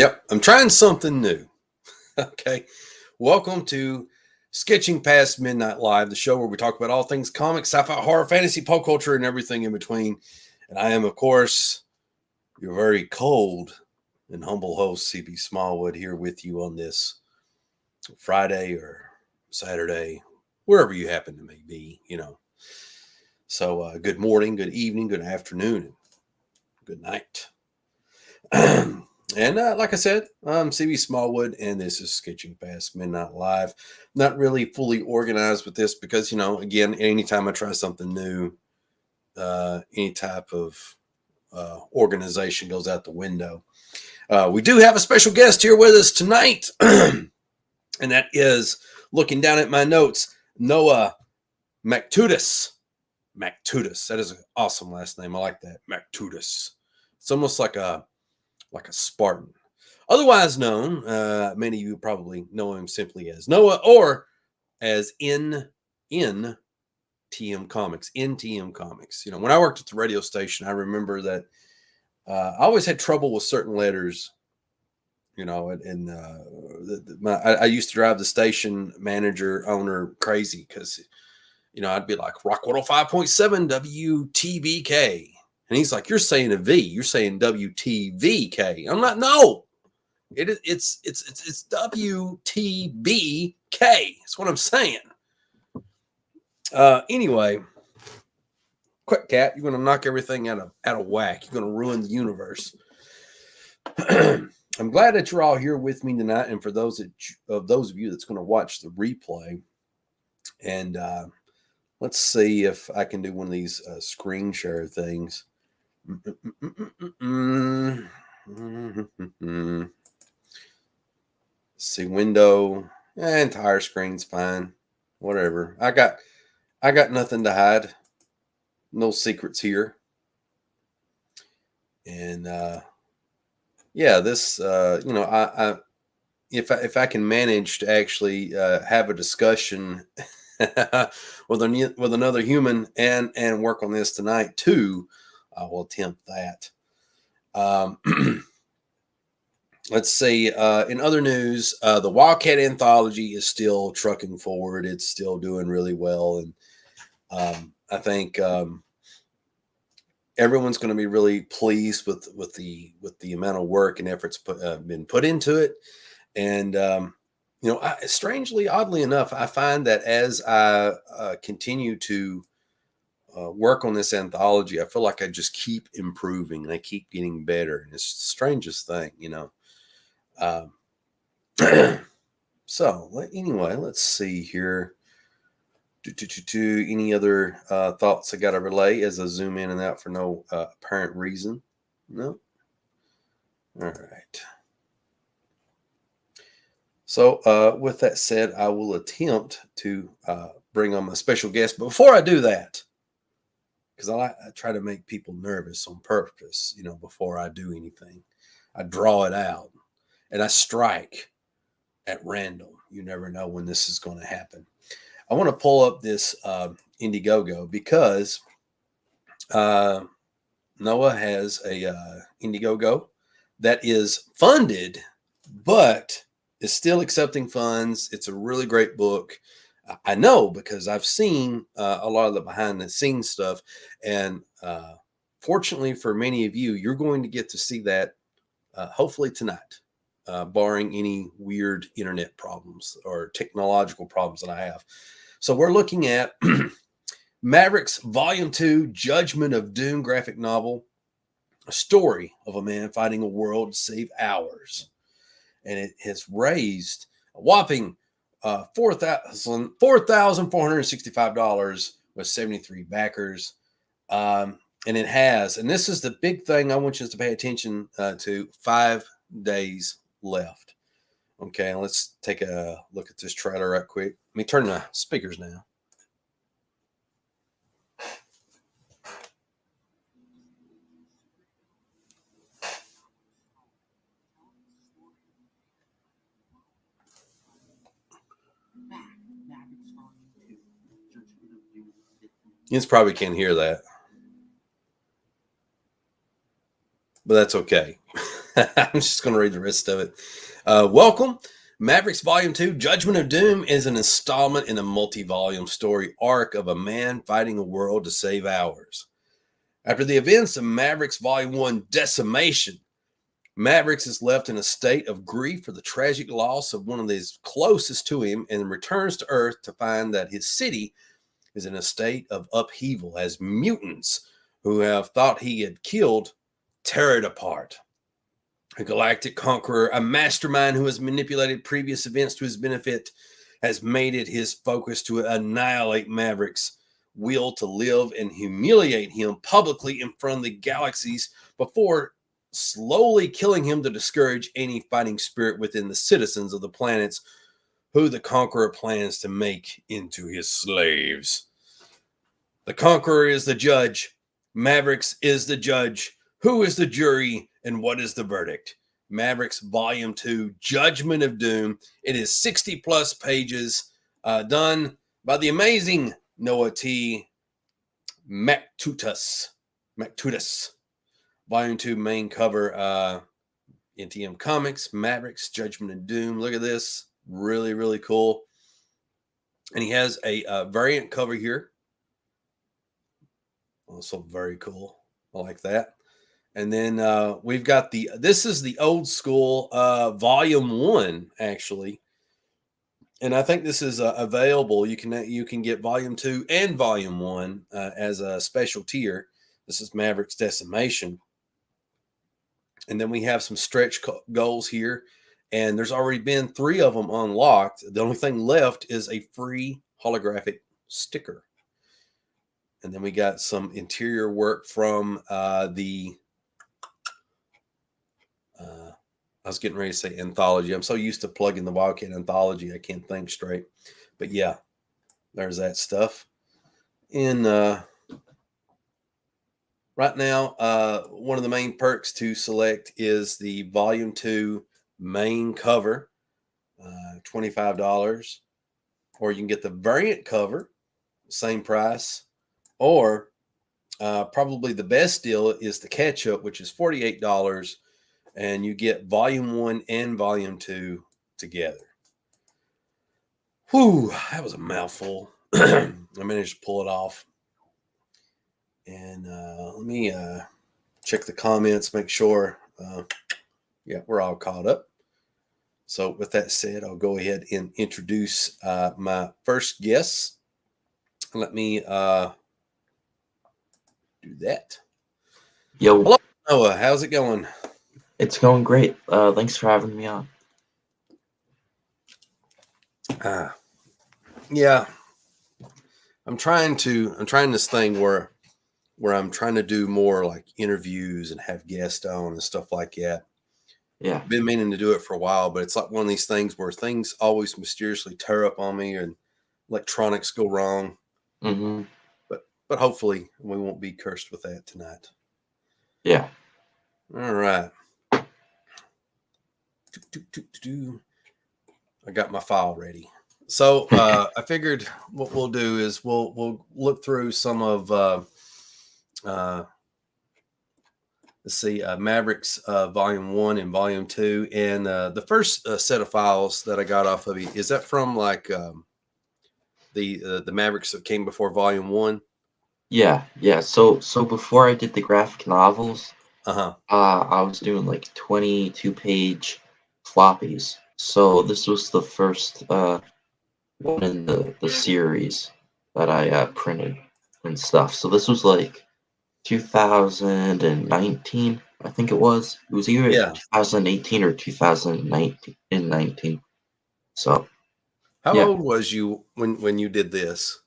Yep, I'm trying something new. Okay, welcome to Sketching Past Midnight Live, the show where we talk about all things comics, sci-fi, horror, fantasy, pop culture, and everything in between. And I am, of course, your very cold and humble host, CB Smallwood, here with you on this Friday or Saturday, wherever you happen to may be, So good morning, good evening, good afternoon, good night. And like I said, I'm CB Smallwood, and this is Sketching Past Midnight Live. Not really fully organized with this because, again, anytime I try something new, any type of organization goes out the window. We do have a special guest here with us tonight, and that is, looking down at my notes, Noah MACTUTUS. MACTUTUS. That is an awesome last name. I like that. MACTUTUS. It's almost like a Spartan. Otherwise known, many of you probably know him simply as Noah or as NTM Comics. NTM Comics. When I worked at the radio station, I remember that I always had trouble with certain letters. I used to drive the station manager owner crazy because, I'd be like Rock 105.7 WTBK. And he's like, "You're saying a V. You're saying WTVK." I'm like, "No, it's WTBK. That's what I'm saying." Anyway, quick, cat, you're gonna knock everything out of whack. You're gonna ruin the universe. I'm glad that you're all here with me tonight, and for those of you that's gonna watch the replay, and let's see if I can do one of these screen share things. See, window, entire screen's fine. Whatever. I got nothing to hide. No secrets here. And this I if I can manage to actually have a discussion with another human and work on this tonight too, I will attempt that. Let's see. In other news, the Wildcat Anthology is still trucking forward. It's still doing really well, and I think everyone's going to be really pleased with the amount of work and efforts been put into it. And strangely, oddly enough, I find that as I continue to work on this anthology, I feel like I just keep improving and I keep getting better. And it's the strangest thing, So anyway, let's see here. Any other thoughts I got to relay as I zoom in and out for no apparent reason? No. All right. So with that said, I will attempt to bring on my special guest. But before I do that, because I try to make people nervous on purpose, before I do anything, I draw it out and I strike at random. You never know when this is going to happen. I want to pull up this Indiegogo because Noah has a Indiegogo that is funded, but is still accepting funds. It's a really great book. I know because I've seen a lot of the behind the scenes stuff. And fortunately for many of you, you're going to get to see that hopefully tonight. Barring any weird internet problems or technological problems that I have. So we're looking at Mavericks Volume 2, Judgment of Doom graphic novel, a story of a man fighting a world to save ours. And it has raised a whopping $4,465 with 73 backers. And it has, and this is the big thing I want you to pay attention to, 5 days left. Okay, let's take a look at this trailer right quick. Let me turn the speakers now. You probably can't hear that, but that's okay. I'm just going to read the rest of it. Welcome. Mavericks Volume 2, Judgment of Doom is an installment in a multi-volume story arc of a man fighting a world to save ours. After the events of Mavericks Volume 1, Decimation, Mavericks is left in a state of grief for the tragic loss of one of his closest to him and returns to Earth to find that his city is in a state of upheaval as mutants who have thought he had killed tear it apart. A galactic conqueror, a mastermind who has manipulated previous events to his benefit, has made it his focus to annihilate Mavericks' will to live and humiliate him publicly in front of the galaxies before slowly killing him to discourage any fighting spirit within the citizens of the planets who the conqueror plans to make into his slaves. The conqueror is the judge. Mavericks is the judge. Who is the jury and what is the verdict? Mavericks Volume 2, Judgment of Doom. It is 60 plus pages, done by the amazing Noah T. MACTUTUS. Volume 2 main cover, NTM Comics, Mavericks, Judgment of Doom. Look at this. Really, really cool. And he has a variant cover here. Also very cool. I like that. And then we've got this is the old school volume 1, actually. And I think this is available. You can get volume 2 and volume 1 as a special tier. This is Mavericks Decimation. And then we have some stretch goals here. And there's already been 3 of them unlocked. The only thing left is a free holographic sticker. And then we got some interior work from I was getting ready to say anthology. I'm so used to plugging the Wildcat anthology, I can't think straight. But yeah, there's that stuff. And right now, one of the main perks to select is the Volume 2 main cover, $25. Or you can get the variant cover, same price. Or probably the best deal is the catch-up, which is $48. And you get Volume 1 and Volume 2 together. Whew, that was a mouthful. I managed to pull it off. And let me check the comments, make sure. Yeah, we're all caught up. So with that said, I'll go ahead and introduce my first guest. Let me do that. Yo. Hello, Noah. How's it going? It's going great. Thanks for having me on. Yeah, I'm trying this thing where I'm trying to do more like interviews and have guests on and stuff like that. Yeah. I've been meaning to do it for a while, but it's like one of these things where things always mysteriously tear up on me and electronics go wrong. Mm-hmm. But hopefully we won't be cursed with that tonight. Yeah. All right. I got my file ready. So I figured what we'll do is we'll look through some of let's see, Mavericks Volume 1 and Volume 2, and the first set of files that I got off of you, is that from like the Mavericks that came before Volume 1? Yeah. So before I did the graphic novels, Uh-huh. I was doing like 22-page floppies. So this was the first one in the series that I printed and stuff. So this was like 2019, I think it was. It was either 2018 or 2019. So How yeah. old was you when you did this?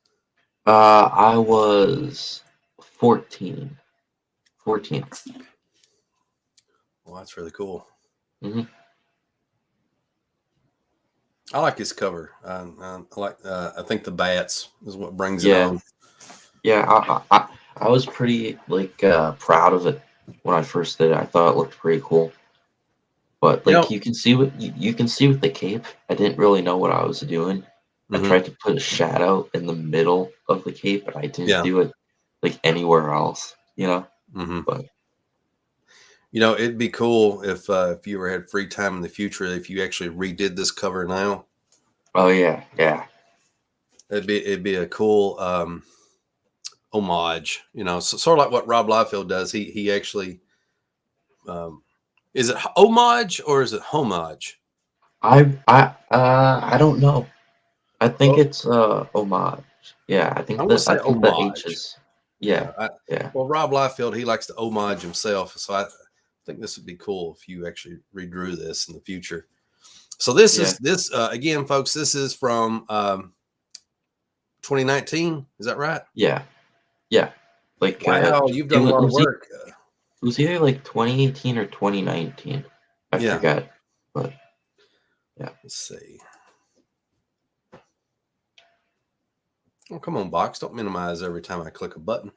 I was 14. 14. Well, that's really cool. Mm-hmm. I like his cover. I like. I think the bats is what brings it on. Yeah. I was pretty proud of it when I first did it. I thought it looked pretty cool. But you can see with the cape, I didn't really know what I was doing. I tried to put a shadow in the middle of the cape, but I didn't do it like anywhere else, you know. Mm-hmm. But It'd be cool if you ever had free time in the future, if you actually redid this cover now. Oh yeah, yeah. It'd be a cool homage, sort of like what Rob Liefeld does. He actually is it homage or is it homage? I don't know. I think Well, it's homage. Yeah, I'm gonna I say think the H homage. is Yeah. yeah, yeah, Well, Rob Liefeld, he likes to homage himself, so I think this would be cool if you actually redrew this in the future. So this yeah, is this again, folks. This is from 2019. Is that right? yeah, yeah. Like Wow, you've done a it lot of was work. it was either like 2018 or 2019. I Yeah. forget. But yeah. Let's see. Oh, come on, box. Don't minimize every time I click a button.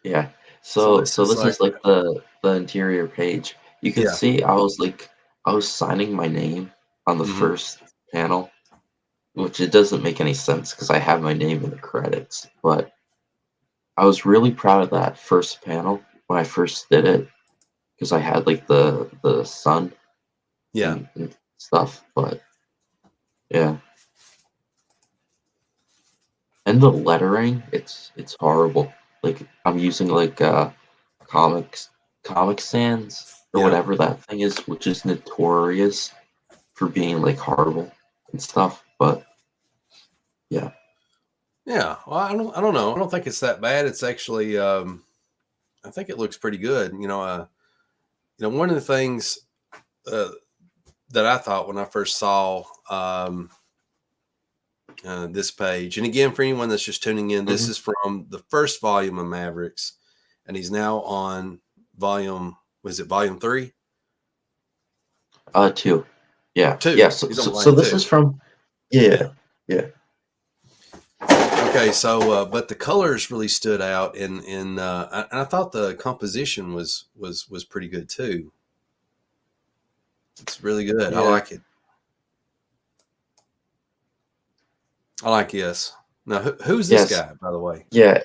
Yeah. So So this is this like, is like the interior page. You can yeah. see I was signing my name on the Hmm. first panel, which it doesn't make any sense because I have my name in the credits. But I was really proud of that first panel when I first did it because I had like the sun Yeah. and stuff. But yeah, and the lettering, it's horrible. Like I'm using like comics Comic Sans or Yeah. whatever that thing is, which is notorious for being like horrible and stuff. But yeah, Yeah. Well, I don't know. I don't think it's that bad. It's actually, I think it looks pretty good. One of the things uh, that I thought when I first saw this page, and again, for anyone that's just tuning in, this hmm is from the first volume of Mavericks, and he's now on volume. Was it volume 3? two, yeah, 2. yeah. He's on So volume this 2. is from yeah, Yeah. yeah, Okay. So, but the colors really stood out, and I thought the composition was pretty good too. It's really good. I yeah, like it. I like this. Now, who's this yes, guy, by the way? yeah.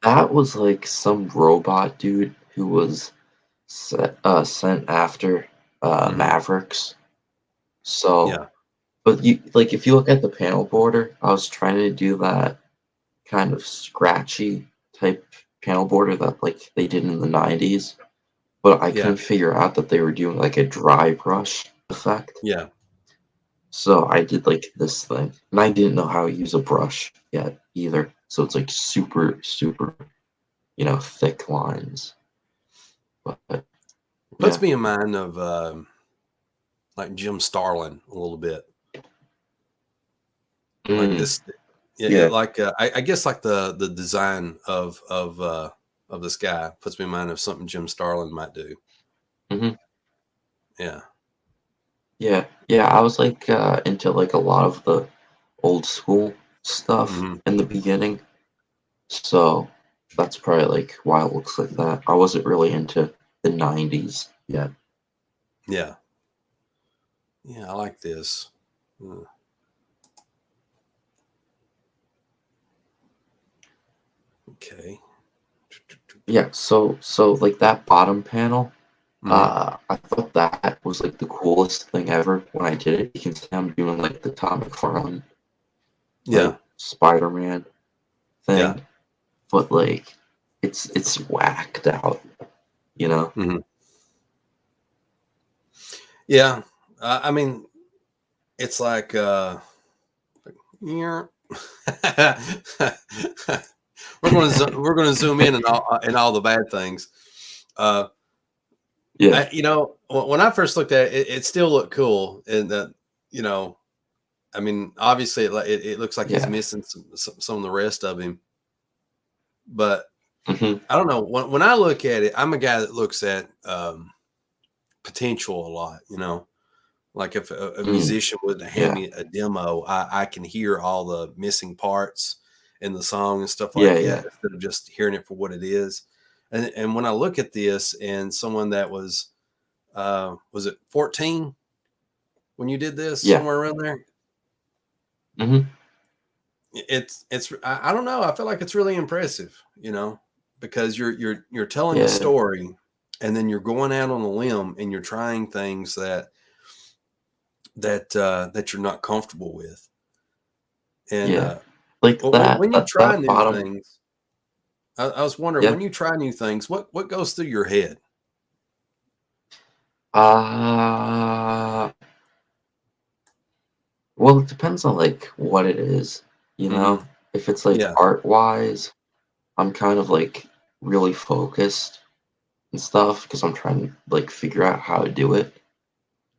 That was like some robot dude who was sent after Hmm. Mavericks. So, Yeah. but you like if you look at the panel border, I was trying to do that kind of scratchy type panel border that like they did in the 90s, but I Yeah. couldn't figure out that they were doing like a dry brush effect. Yeah. So I did like this thing, and I didn't know how to use a brush yet either. So it's like super, super, thick lines. But Puts yeah, me in mind of like Jim Starlin a little bit. Like mm, this, yeah, yeah, like I guess like the design of this guy puts me in mind of something Jim Starlin might do. hmm Yeah. yeah, yeah. I was like into like a lot of the old school stuff Hmm. in the beginning. So that's probably like why it looks like that. I wasn't really into the 90s yet. Yeah. Yeah. I like this. Uh, Okay. Yeah, so like that bottom panel, Hmm. I thought that was like the coolest thing ever when I did it. You can see I'm doing like the Tom McFarlane Yeah. like Spider-Man Yeah. thing, but like it's whacked out, you know? Hmm. Yeah. I mean, it's like yeah. we're going to zoom in and all the bad things. Uh, Yeah, when I first looked at it, it still looked cool, and that you know, I mean, obviously it looks like he's yeah. missing some of the rest of him, but hmm I don't know. When I look at it, I'm a guy that looks at potential a lot. Like if a Mm, musician would hand yeah, me a demo, I can hear all the missing parts in the song and stuff yeah, like that yeah, instead of just hearing it for what it is. And when I look at this and someone that was it 14 when you did this, yeah. somewhere around there? hmm It's I don't know. I feel like it's really impressive, because you're telling a Yeah. story, and then you're going out on a limb and you're trying things that you're not comfortable with. And Yeah. Like well, that when you that try that new bottom. things, I was wondering, Yeah. when you try new things, what goes through your head? Uh well, it depends on like what it is, you Hmm. know? If it's like Yeah, art wise, I'm kind of like really focused and stuff because I'm trying to like figure out how to do it.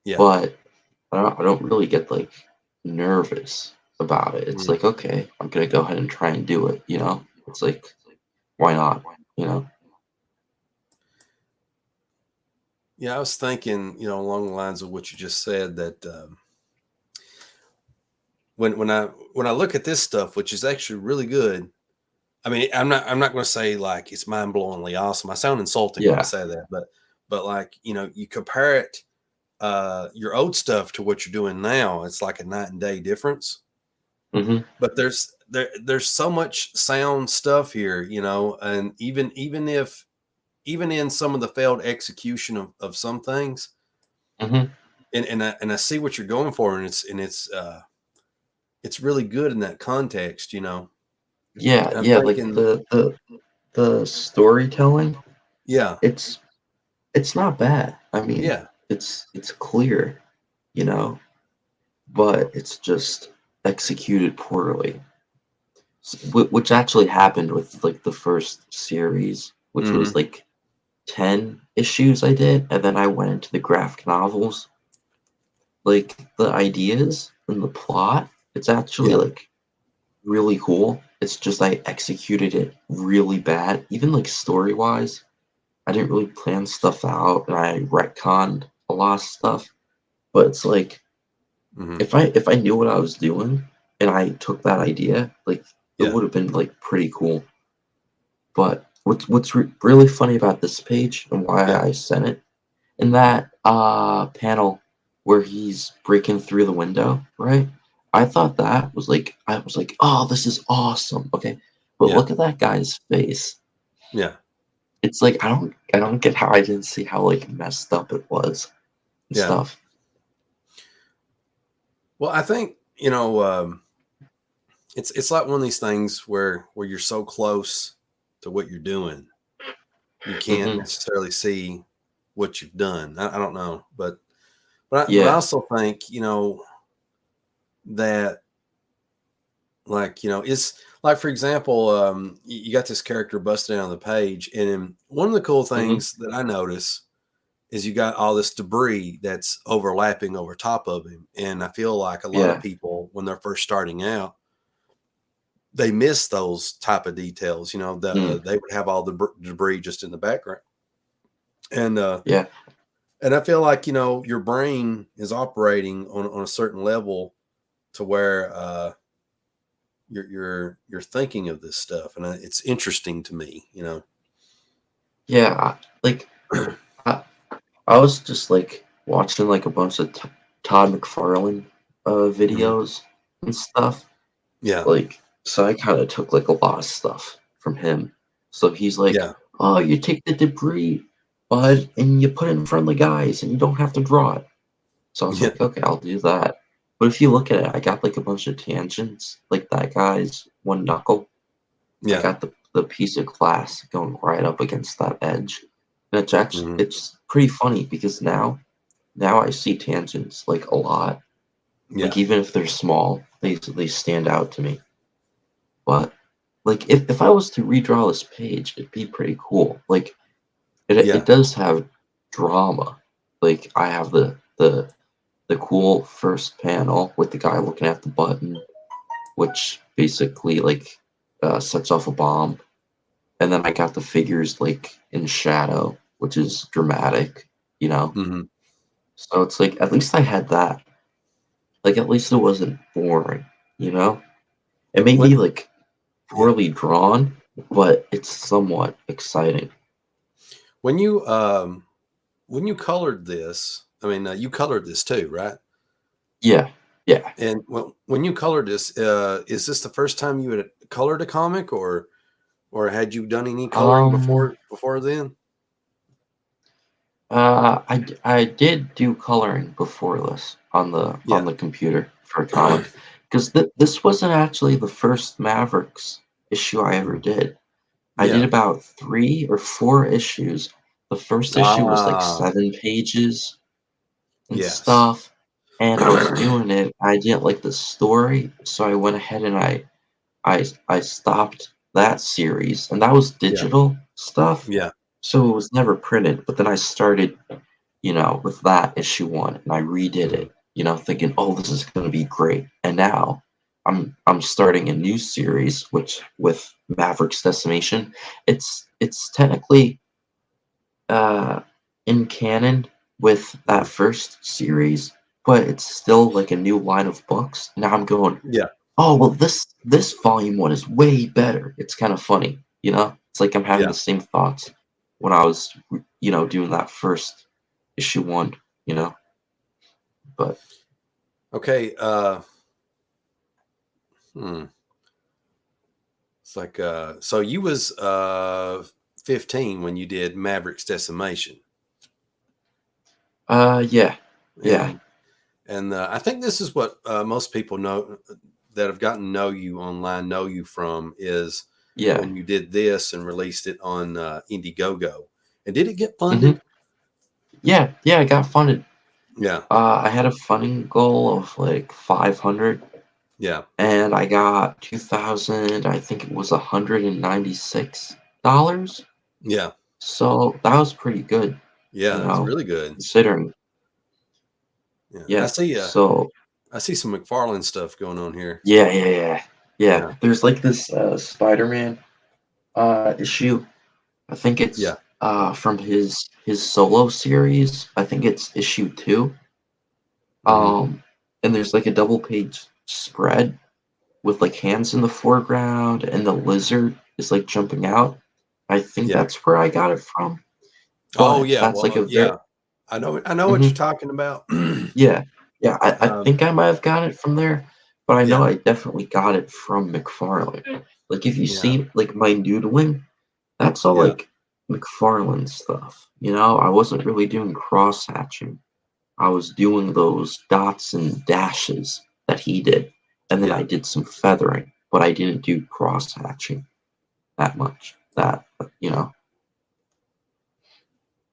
yeah, But I don't really get like nervous about it. It's mm, like, okay, I'm gonna go ahead and try and do it, you know? It's like, why not? You know? yeah. I was thinking, along the lines of what you just said, that when I look at this stuff, which is actually really good. I mean, I'm not going to say like it's mind blowingly awesome. I sound insulting when I Yeah. say that, but like you compare it, your old stuff to what you're doing now, it's like a night and day difference. Hmm. But there's so much sound stuff here, and even in some of the failed execution of some things, Hmm. and I see what you're going for, and it's really good in that context. Yeah, And I'm yeah, like thinking, the storytelling, yeah, it's it's not bad. I mean, yeah, it's clear, you know, but it's just executed poorly. Which actually happened with like the first series, which was hmm, like 10 issues I did, and then I went into the graphic novels. Like the ideas and the plot, it's actually yeah, like really cool. It's just I executed it really bad. Even like story wise, I didn't really plan stuff out and I retconned a lot of stuff. But it's like hmm, if I knew what I was doing and I took that idea, like it yeah, would have been like pretty cool. But what's really funny about this page and why yeah, I sent it in that panel where he's breaking through the window, right? I thought that was like I was like, oh, this is awesome. Okay. But yeah, look at that guy's face. yeah, It's like I don't get how I didn't see how like messed up it was and yeah. stuff. Well, I think it's like one of these things where you're so close to what you're doing, you can't Hmm. necessarily see what you've done. I don't know, but I Yeah. also think that, like, it's like, for example, you got this character busting out on the page, and then one of the cool Hmm. things that I notice is you got all this debris that's overlapping over top of him, and I feel like a lot of Yeah. people, when they're first starting out, they miss those type of details. Mm. They would have all the debris just in the background, and Yeah. and I feel like your brain is operating on a certain level to where you're thinking of this stuff, and it's interesting to me. Yeah. Like I, I was just like watching like a bunch of Todd McFarlane Mhm. videos and stuff. Yeah, Like, so I kind of took like a lot of stuff from him. So he's like, yeah, "Oh, you take the debris, bud, and you put it in front of the guys, and you don't have to draw it." So I was yeah, like, "Okay, I'll do that." But if you look at it, I got like a bunch of tangents. Like that guy's one knuckle. I yeah, got the piece of glass going right up against that edge. And it's actually hmm, it's pretty funny because now I see tangents like a lot. Like yeah, even if they're small, they stand out to me. But like if I was to redraw this page, it'd be pretty cool. Like it yeah, does have drama. Like I have the cool first panel with the guy looking at the button, which basically like sets off a bomb. And then I got the figures like in shadow, which is dramatic, you know. hmm. So it's like at least I had that. Like at least it wasn't boring, you know. It may be When like yeah, poorly drawn, but it's somewhat exciting. when you um when you colored this, I mean, you colored this too, right? Yeah, yeah. And when you colored this, is this the first time you had colored a comic, or had you done any coloring Um, before then? I did do coloring before this on Yeah. the computer for a comic, because this wasn't actually the first Mavericks issue I ever Mhm. did. I did Yeah. about 3 or 4 issues. The first issue was like Ah, 7 pages and yes. stuff, and I was doing it. I didn't like the story, so I went ahead and I stopped that series, and that was Yeah. digital stuff, Yeah. so it was never printed. But then I started, with that issue 1, and I redid Mhm. it, thinking, "Oh, this is gonna be great." And now I'm starting a new series, which with Mavericks Decimation. It's technically uh in canon with that Mhm. first series, but it's still like a new line of books. Now I'm going, Yeah. "Oh, well, this volume 1 is way better." It's kind of funny, you know? It's like I'm having Yeah. the same thoughts when I was, doing that first issue 1, you know? But Okay. Hmm. It's like so you was 15 when you did Mavericks Decimation. yeah. Yeah. And I think this is what most people know that have gotten to know you online know you from is Yeah. when you did this and released it on Indiegogo. And did it get Mhm. funded? Yeah, yeah, I got funded. Yeah. I had a funding goal of like 500, Yeah. and I got 2,000, I think it was $196. Yeah. So that was pretty good, Yeah. That's really good. considering. Yeah. Yeah. So I see some McFarlane stuff going on here. yeah, yeah, yeah. Yeah. Yeah. There's like this Spider-Man issue. I think Yeah. it's from his solo series. I think it's issue 2. Hmm. And there's like a double page spread with like hands in the foreground and the lizard is like jumping out. I think Yeah. that's where I got it from. Oh But yeah. that's like Well, a very yeah. I know what you're Mhm. talking about. Yeah. Yeah, I um, think I might have got it from there, but I know yeah. I definitely got it from McFarlane. Like if you Yeah. see like my noodling, that's all Yeah. like McFarlane stuff. I wasn't really doing cross hatching. I was doing those dots and dashes that he did, and then I Yeah. did some feathering, but I didn't do cross hatching that much.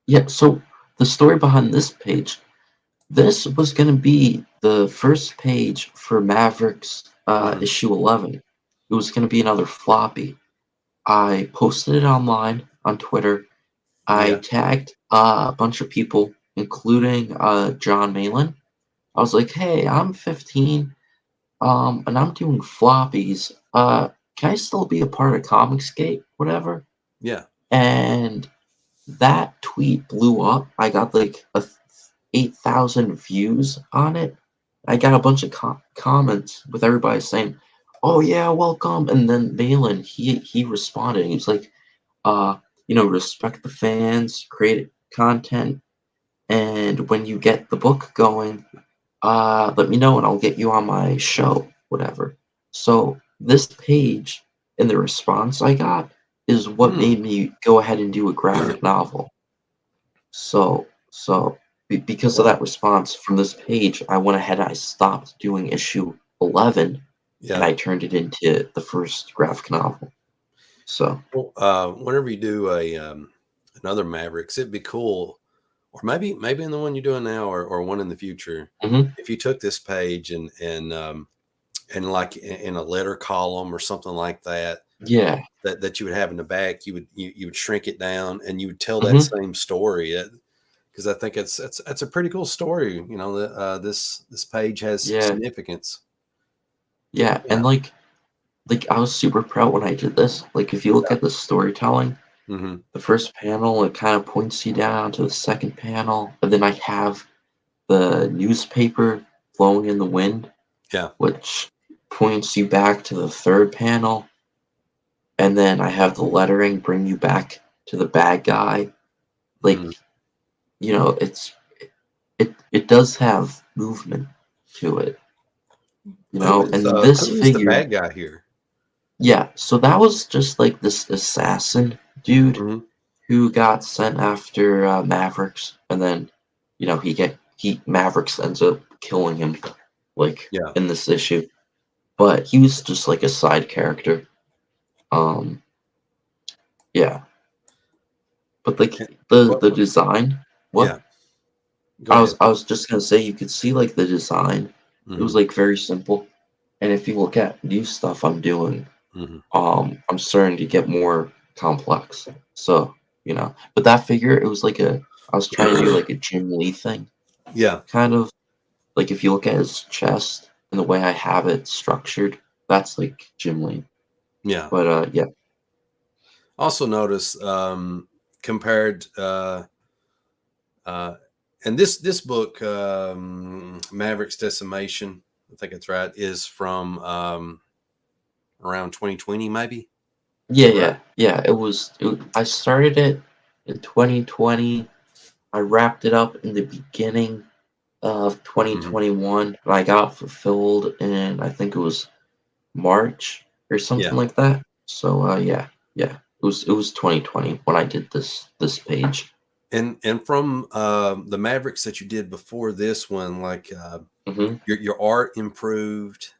Yeah, so the story behind this page, this was going to be the first page for Mavericks Mhm. issue 11. It was going to be another floppy. I posted it online on Twitter. I Yeah. tagged a bunch of people, including John Malin. I was like, "Hey, I'm 15, and I'm doing floppies. Can I still be a part of Comicsgate, whatever?" Yeah. And that tweet blew up. I got like 8,000 views on it. I got a bunch of comments with everybody saying, "Oh yeah, welcome." And then Balin, he responded. He was like, uh, "Respect the fans, create content, and when you get the book going, let me know and I'll get you on my show, whatever." So this page and the response I got is what Hmm. made me go ahead and do a graphic novel. So because of that Well, response from this page, I went ahead and I stopped doing issue 11 and yeah. I turned it into the first graphic novel. So, Well, whenever you do a another Mavericks, it'd be cool, or maybe in the one you're doing now, or one in the future, mhm, if you took this page and like in a letter column or something like that, yeah, that you would have in the back, you would shrink it down and you would tell that mhm, same story. Because I think it's a pretty cool story. You know, that this page has yeah, significance. yeah, Yeah. and like I was super proud when I did this. Like if you look Yeah. at the storytelling, Hmm. the first panel it kind of points you down to the second panel, and then I have the newspaper flowing in the wind, Yeah. which points you back to the third panel, and then I have the lettering bring you back to the bad guy. Like, Hmm. it does have movement to it, and this Who is the figure, bad guy here? yeah, so that was just like this assassin dude Hmm. who got sent after Mavericks, and then Mavericks ends up killing him, like Yeah. in this issue. But he was just like a side character. Um, yeah, but like And the design, yeah. what Go ahead. I was just gonna say, you could see like the design. It was Hmm. like very simple, and if you look at new stuff I'm doing, Hmm. I'm starting to get more complex. So, but that figure, it was like I was trying to do like a Jim Lee thing, Yeah. kind of. Like if you look at his chest and the way I have it structured, that's like Jim Lee. Yeah. But yeah. Also notice compared uh, and this book, Mavericks Decimation, I think it's right, is from around 2020, maybe. Is Yeah, that right? yeah. I started it in 2020. I wrapped it up in the beginning of Hmm. 2021, and I got fulfilled in, I think it was March or something Yeah. like that. So yeah, yeah. It was 2020 when I did this page. And from the Mavericks that you did before this one, like Hmm. your art improved,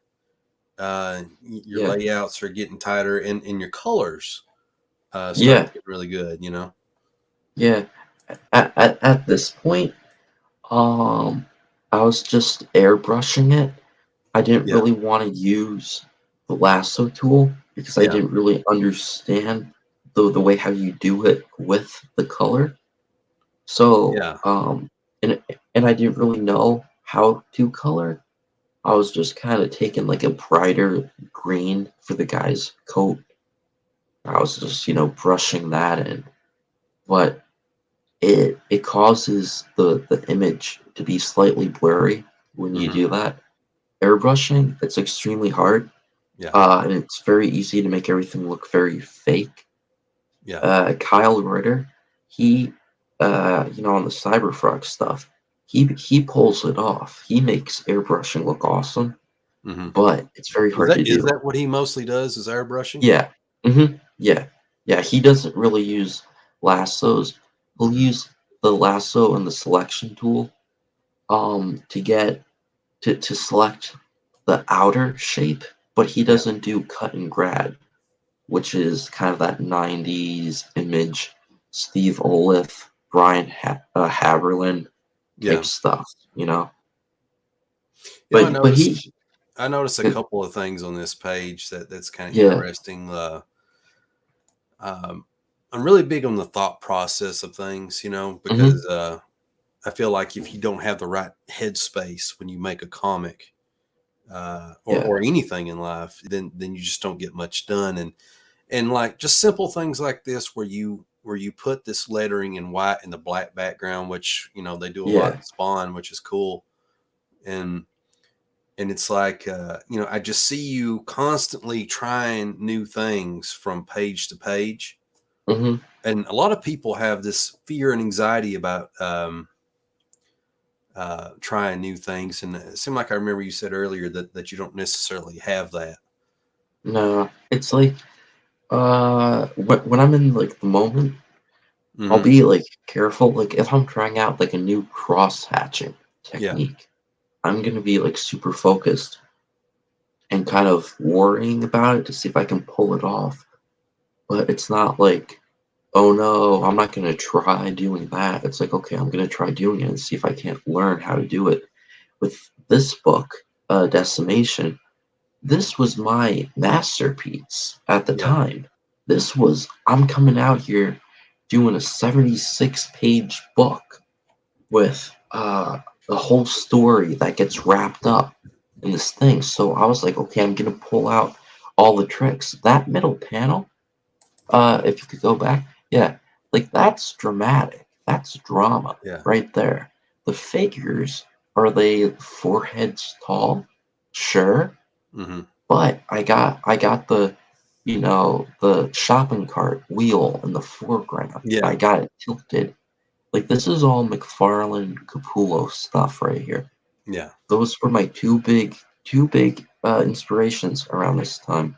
your Yeah. layouts are getting tighter, and your colors started Yeah. getting really good. Yeah. At this point, Um, I was just airbrushing it. I didn't Yeah. really want to use the lasso tool because I Yeah. didn't really understand the way how you do it with the color. So, Yeah. and I didn't really know how to color. I was just kind of taking like a brighter green for the guy's coat. I was just, brushing that in. But it causes the image to be slightly blurry when you Hmm. do that. Airbrushing, it's extremely hard, Yeah. and it's very easy to make everything look very fake. Yeah. Kyle Ritter, he, on the Cyberfrog stuff, he pulls it off. He makes airbrushing look awesome, Hmm. but it's very Is hard that to is do. that what he mostly does? Is airbrushing? Yeah. Yeah. Yeah. He doesn't really use lassos. He'll use the lasso and the selection tool to get to select the outer shape, but he Yeah. doesn't do cut and grab, which is kind of that 90s image, Steve Oliff, Haberlin type Yeah. stuff. I But noticed. he, I noticed a uh, couple of things on this page that's kind of yeah, interesting. Um, I'm really big on the thought process of things, hmm because I feel like if you don't have the right headspace when you make a comic, yeah, or anything in life, then you just don't get much done. And like just simple things like this, where you put this lettering in white in the black background, which they do a lot yeah, in Spawn, which is cool. And it's like, I just see you constantly trying new things from page to page. hmm And a lot of people have this fear and anxiety about trying new things. And it seemed like I remember you said earlier that you don't necessarily have that. no, it's like when I'm in like the moment, I'll Hmm. be like careful. Like if I'm trying out like a new cross hatching Yeah. technique, I'm gonna be like super focused and kind of worrying about it to see if I can pull it off. But it's not like, oh no, I'm not gonna try doing that. It's like, okay, I'm gonna try doing it and see if I can't learn how to do it. With this book, Decimation, this was my masterpiece at the Yeah. time. I'm coming out here doing a 76-page book with the whole story that gets wrapped up in this thing. So I was like, okay, I'm gonna pull out all the tricks. That middle panel, if you could go back, yeah, like that's dramatic. That's drama Yeah. right there. The figures, are they 4 heads tall? Sure, Hmm. but I got the shopping cart wheel in the foreground. I Yeah. got it tilted. Like this is all McFarlane Capullo stuff right here. Yeah. Those were my two big inspirations around this time.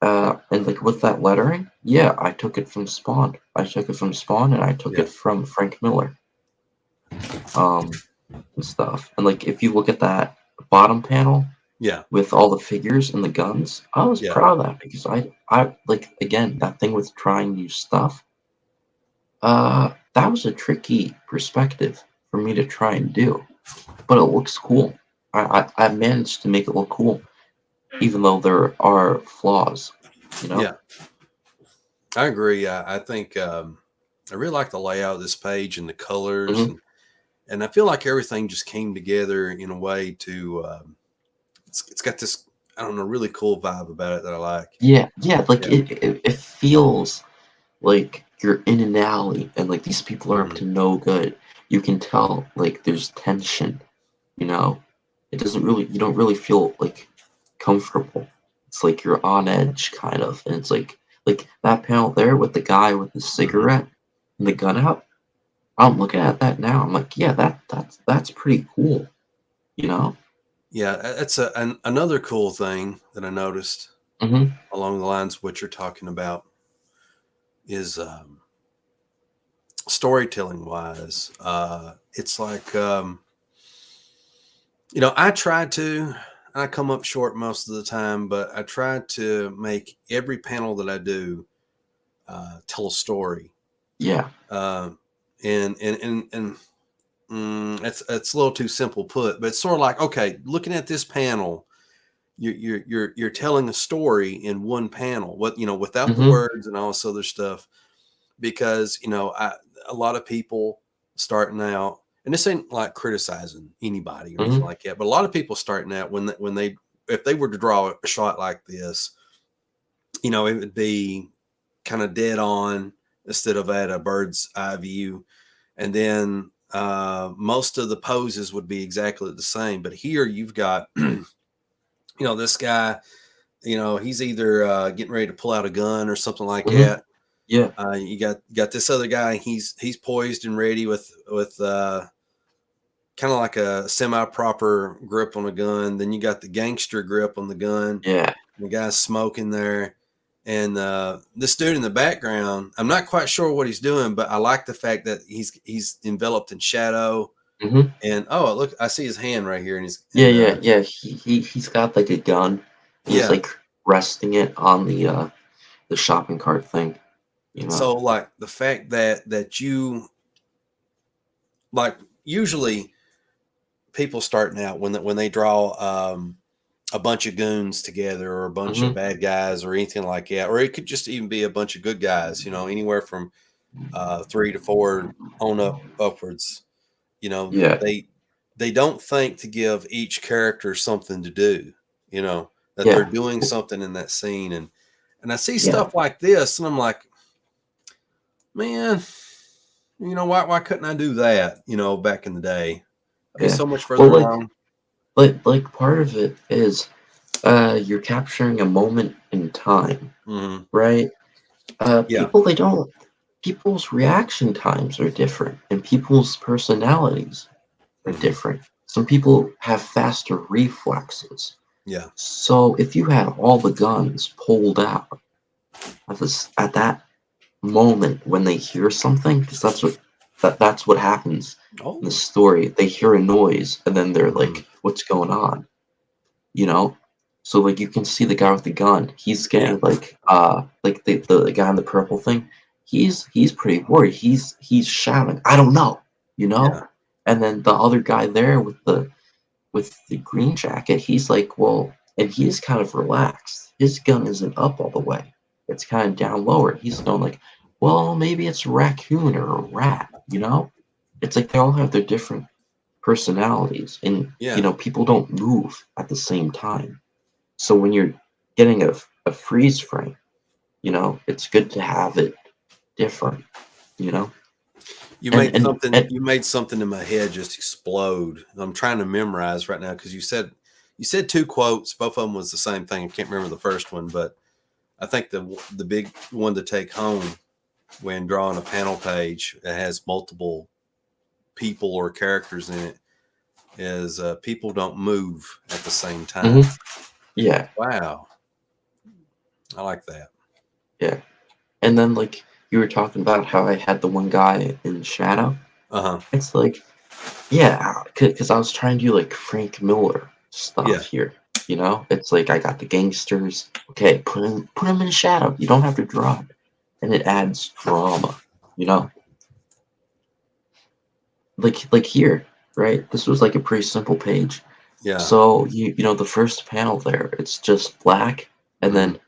And like with that lettering, yeah, I took it from Spawn. I took it from Spawn, and I took Yeah. it from Frank Miller. And stuff. And like if you look at that bottom panel Yeah. with all the figures and the guns, I was Yeah. proud of that because I like again that thing with trying new stuff. That was a tricky perspective for me to try and do, but it looks cool. I managed to make it look cool, even though there are flaws. You know? Yeah. I agree. I think I really like the layout of this page and the colors, Hmm. and I feel like everything just came together in a way to. It's got this, I don't know, really cool vibe about it that I like. Yeah, yeah. Like Yeah. it feels like you're in an alley and like these people are up Mhm. to no good. You can tell like there's tension, you know. It doesn't really you don't really feel like comfortable. It's like you're on edge kind of. And it's like that panel there with the guy with the Mhm. cigarette and the gun out. I'm looking at that now. I'm like, yeah, that's pretty cool, you know? Yeah, that's another cool thing that I noticed Hmm. along the lines of what you're talking about is storytelling wise. It's like I try to. I come up short most of the time, but I try to make every panel that I do tell a story. Yeah. Uh, and it's a little too simple put, but it's sort of like, okay, looking at this panel, you're telling a story in one panel, without the Hmm. words and all this other stuff. Because a lot of people starting out, and this ain't like criticizing anybody or anything Hmm. like that, but a lot of people starting out when they if they were to draw a shot like this, it would be kind of dead on instead of at a bird's eye view, and then most of the poses would be exactly the same. But here you've got this guy, he's either getting ready to pull out a gun or something like Hmm. that. Yeah. You got this other guy. He's poised and ready with kind of like a semi proper grip on a gun. Then you got the gangster grip on the gun. Yeah. The guy's smoking there, and this dude in the background. I'm not quite sure what he's doing, but I like the fact that he's enveloped in shadow. Hmm. And oh, look, I see his hand right here, and he's Yeah, and yeah, yeah. He's got like a gun. He's yeah. like resting it on the shopping cart thing, you know. So like the fact that you like usually people starting out when they draw a bunch of goons together or a bunch of Hmm. bad guys or anything like that, or it could just even be a bunch of good guys, anywhere from 3 to 4 on upwards. You know, Yeah, they don't think to give each character something to do. That they're yeah, doing something in that scene, and I see yeah, stuff like this, and I'm like, man, why couldn't I do that? Back in the day, I'd be yeah. so much Well, further along. part of it is you're capturing a moment in time, Hmm. right? Yeah. People's reaction times are different, and people's personalities are Hmm. different. Some people have faster reflexes. Yeah. So if you had all the guns pulled out at that moment when they hear something, because that's what happens in the Oh. story. They hear a noise and then they're Mhm. like, "What's going on?" You know. So like you can see the guy with the gun. He's Yeah. getting like the guy in the purple thing. He's pretty worried. He's shouting, "I don't know," you know. Yeah. And then the other guy there with the green jacket, he's like, well, and he's kind of relaxed. His gun isn't up all the way. It's kind of down lower. He's going like, well, maybe it's a raccoon or a rat, you know? It's like they all have their different personalities and Yeah. people don't move at the same time. So when you're getting a freeze frame, it's good to have it different, you know? You And made and something and you made something in my head just explode. I'm trying to memorize right now because you said two quotes. Both of them was the same thing. I can't remember the first one, but I think the big one to take home when drawing a panel page that has multiple people or characters in it is people don't move at the same time. mhm, yeah. Wow. I like that. Yeah. And then like you were talking about how I had the one guy in shadow. Uh-huh. It's like, yeah, because I was trying to do like Frank Miller Yeah. stuff here. You know, it's like I got the gangsters. Okay, put him in shadow. You don't have to draw it, and it adds drama. You know, like here, right? This was like a pretty simple page. Yeah. So you know the first panel there, it's just black, and Mm-hmm. then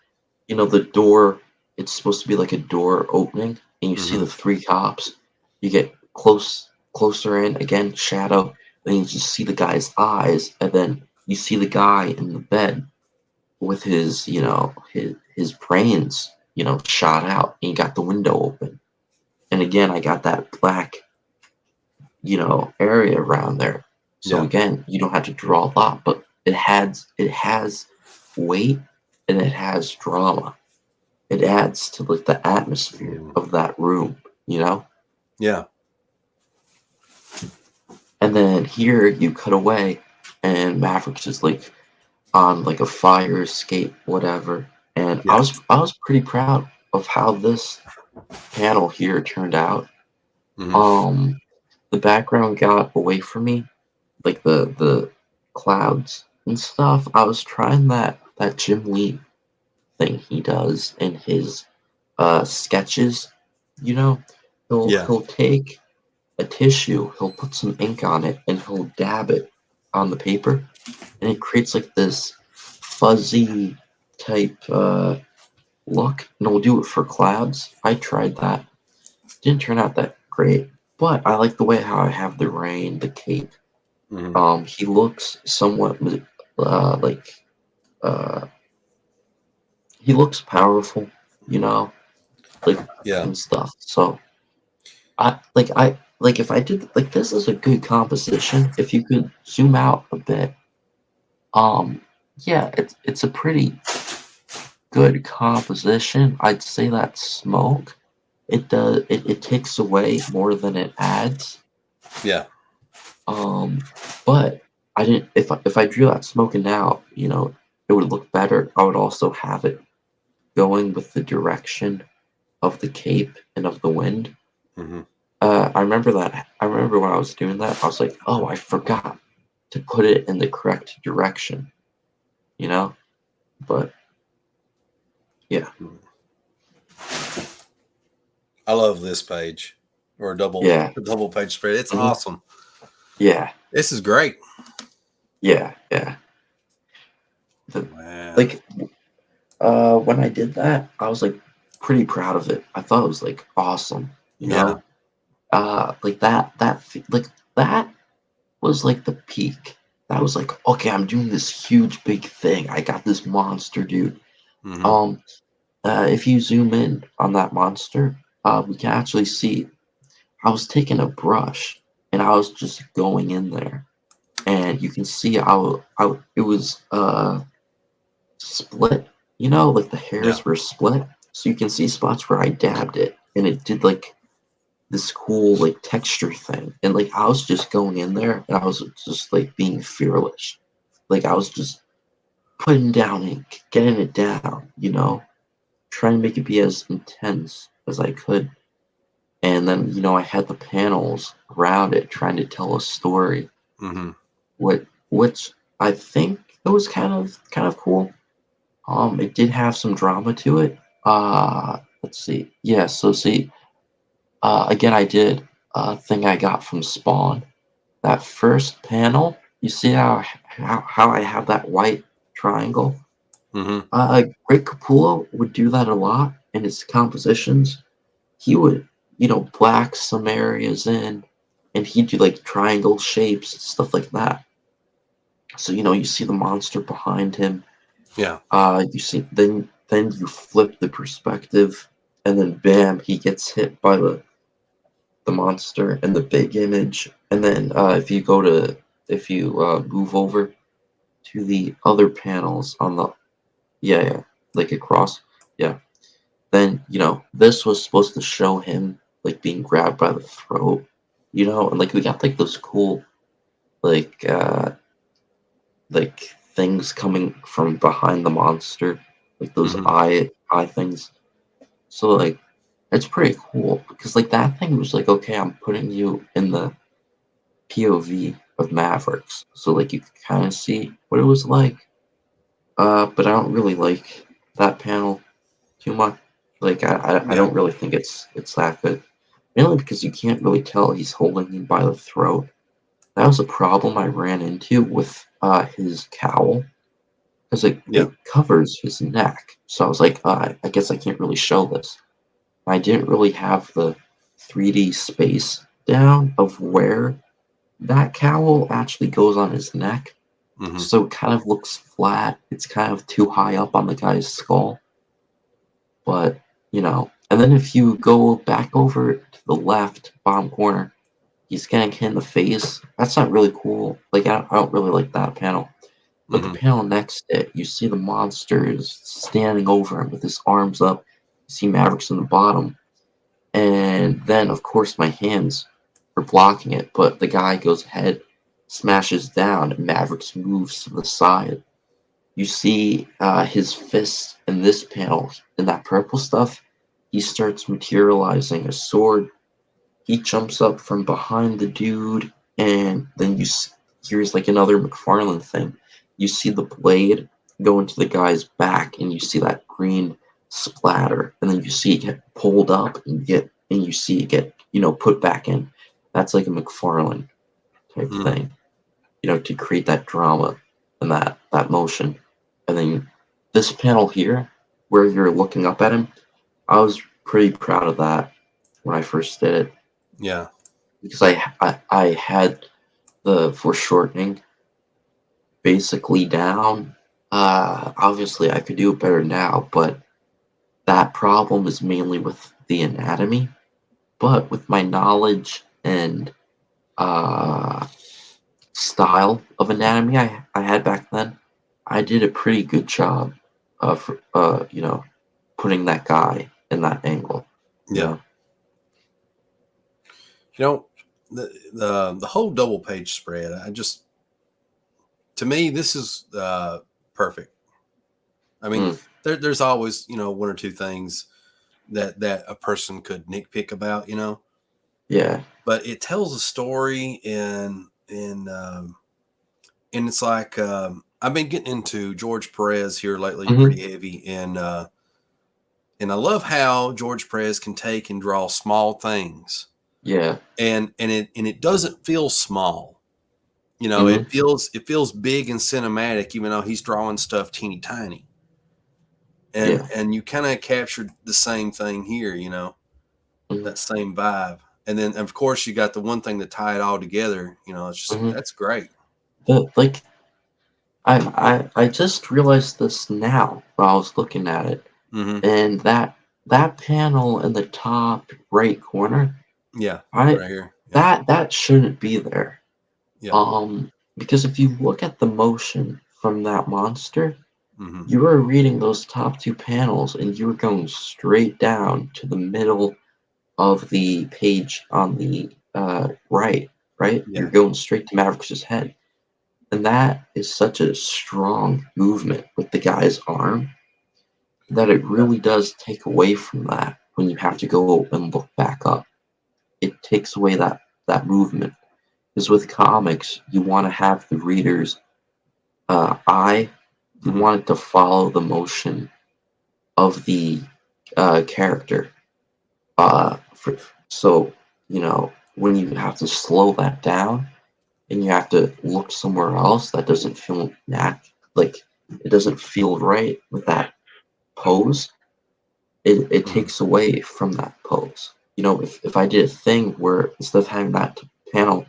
you know the door. It's supposed to be like a door opening, and you see Mm-hmm. the three cops. You get closer in again, shadow. Then you just see the guy's eyes, and then you see the guy in the bed with his, you know, his brains, you know, shot out, and you got the window open. And again, I got that black, you know, area around there. So Yeah. again, you don't have to draw a lot, but it has weight and it has drama. It adds to like the atmosphere Mm. of that room, you know? Yeah. And then here you cut away and Mavericks is like on like a fire escape, whatever. And I Yeah. was I was pretty proud of how this panel here turned out. Mm-hmm. Um the background got away from me, like the clouds and stuff. I was trying that Jim Lee thing he does in his sketches, you know. Yeah. He'll take a tissue, he'll put some ink on it, and he'll dab it on the paper, and it creates like this fuzzy type look. And we'll do it for clouds. I tried that. Didn't turn out that great, but I like the way how I have the rain, the cape. Mm-hmm. He looks somewhat like uh, he looks powerful, you know, like Yeah. and stuff. So I like if I did like this is a good composition. If you could zoom out a bit, um, yeah, it's a pretty good composition. I'd say that smoke. It takes away more than it adds. Yeah. Um, but I didn't if I drew that smoking out, you know, it would look better. I would also have it going with the direction of the cape and of the wind. Mm-hmm. I remember that. I remember when I was doing that, I was like, oh, I forgot to put it in the correct direction, you know? But yeah, I love this page or yeah, a double page spread. It's mhm, awesome. yeah, This is great. yeah. The, Wow. like, when I did that, I was like pretty proud of it. I thought it was like awesome, you Yeah. know? Like like that was like the peak. That was like, okay, I'm doing this huge big thing. I got this monster, dude. Mm-hmm. Um, if you zoom in on that monster, we can actually see I was taking a brush and I was just going in there, and you can see how it was split. You know, like the Yeah. hairs were split, so you can see spots where I dabbed it, and it did like this cool like texture thing. And like I was just going in there, and I was just like being fearless. Like I was just putting down ink, getting it down. You know, trying to make it be as intense as I could. And then, you know, I had the panels around it trying to tell a story, Mm-hmm. which I think it was kind of cool. It did have some drama to it. Let's see. Yeah, so see, again, I did a thing I got from Spawn. That first panel, you see how I have that white triangle? Mm-hmm. Greg Capullo would do that a lot in his compositions. He would, you know, black some areas in, and he'd do like triangle shapes, stuff like that. So, you know, you see the monster behind him. Yeah. You see, then you flip the perspective, and then bam, he gets hit by the monster and the big image. And then if you move over to the other panels on the yeah, like across, yeah, then you know this was supposed to show him like being grabbed by the throat, you know, and like we got like those cool like like things coming from behind the monster, like those Mm-hmm. eye things. So like it's pretty cool because like that thing was like, okay, I'm putting you in the POV of Mavericks, so like you could kind of see what it was like. But I don't really like that panel too much. Like I Yeah. don't really think it's that good. Mainly because you can't really tell he's holding him by the throat. That was a problem I ran into with his cowl because Yeah. it covers his neck. So I was like, I guess I can't really show this. I didn't really have the 3D space down of where that cowl actually goes on his neck. Hmm. So it kind of looks flat. It's kind of too high up on the guy's skull. But, and then if you go back over to the left bottom corner, he's getting hit in the face. That's not really cool. Like, I don't really like that panel. But the Hmm. panel next to it, you see the monster is standing over him with his arms up. You see Mavericks in the bottom. And then, of course, my hands are blocking it. But the guy goes ahead, smashes down, and Mavericks moves to the side. You see his fist in this panel, in that purple stuff. He starts materializing a sword. He jumps up from behind the dude, and then here's like another McFarlane thing. You see the blade go into the guy's back, and you see that green splatter, and then you see it get pulled up and you see it get put back in. That's like a McFarlane type Hmm. thing, to create that drama and that motion. And then this panel here, where you're looking up at him, I was pretty proud of that when I first did it Yeah. because I had the foreshortening basically down. Obviously, I could do it better now, but that problem is mainly with the anatomy. But with my knowledge and uh, style of anatomy I had back then, I did a pretty good job of putting that guy in that angle. You Yeah. know, You know, the whole double page spread, I just, to me, this is perfect. I mean, mm, there's always, one or two things that a person could nitpick about, yeah, but it tells a story, and it's like, I've been getting into George Perez here lately hmm, pretty heavy, and I love how George Perez can take and draw small things, yeah, and it doesn't feel small. hmm, It feels big and cinematic, even though he's drawing stuff teeny tiny. and yeah, and you kind of captured the same thing here, hmm, that same vibe. And then of course you got the one thing to tie it all together. It's just, hmm. that's great. But like, I just realized this now while I was looking at it, Hmm. and that panel in the top right corner, Yeah, I right here. Yeah. that shouldn't be there. Yeah. Because if you look at the motion from that monster, Hmm. you were reading those top two panels and you were going straight down to the middle of the page on the right? You're Yeah. going straight to Mavericks' head. And that is such a strong movement with the guy's arm that it Yeah. really does take away from that when you have to go and look back up. It takes away that movement. Because with comics, you want to have the reader's eye, you Hmm. want it to follow the motion of the character. So, when you have to slow that down and you have to look somewhere else that doesn't feel like it doesn't feel right with that pose, it Hmm. takes away from that pose. If I did a thing where instead of having that panel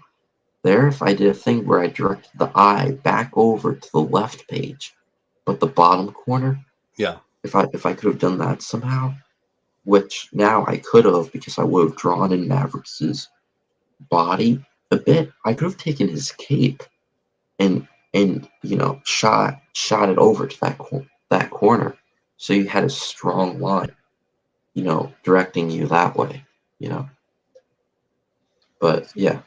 there, if I did a thing where I directed the eye back over to the left page, but the bottom corner, Yeah. if I could have done that somehow, which now I could have because I would have drawn in Mavericks's body a bit. I could have taken his cape and shot it over to that corner, so you had a strong line, directing you that way, you know. But yeah,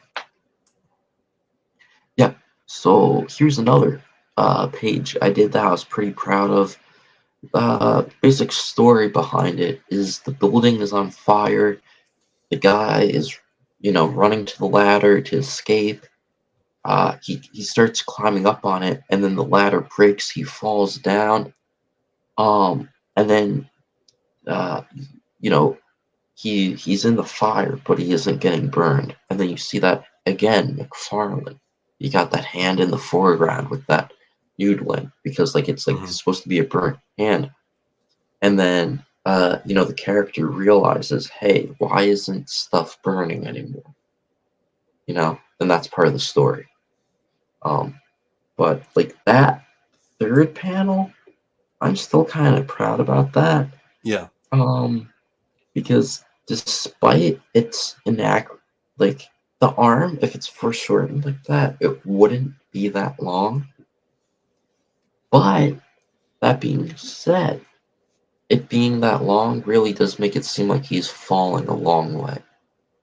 yeah. So here's another page I did that I was pretty proud of. basic story behind it is the building is on fire. The guy is, running to the ladder to escape. He starts climbing up on it, and then the ladder breaks. He falls down. And then uh, you know, he's in the fire, but he isn't getting burned. And then you see that again, McFarlane. You got that hand in the foreground with that noodling because like it's like Hmm. supposed to be a burnt hand. And then the character realizes, hey, why isn't stuff burning anymore? And that's part of the story. Um, but like that third panel, I'm still kind of proud about that. Yeah. Um, because despite its inaccurate, like the arm, if it's foreshortened like that, it wouldn't be that long. But that being said, it being that long really does make it seem like he's falling a long way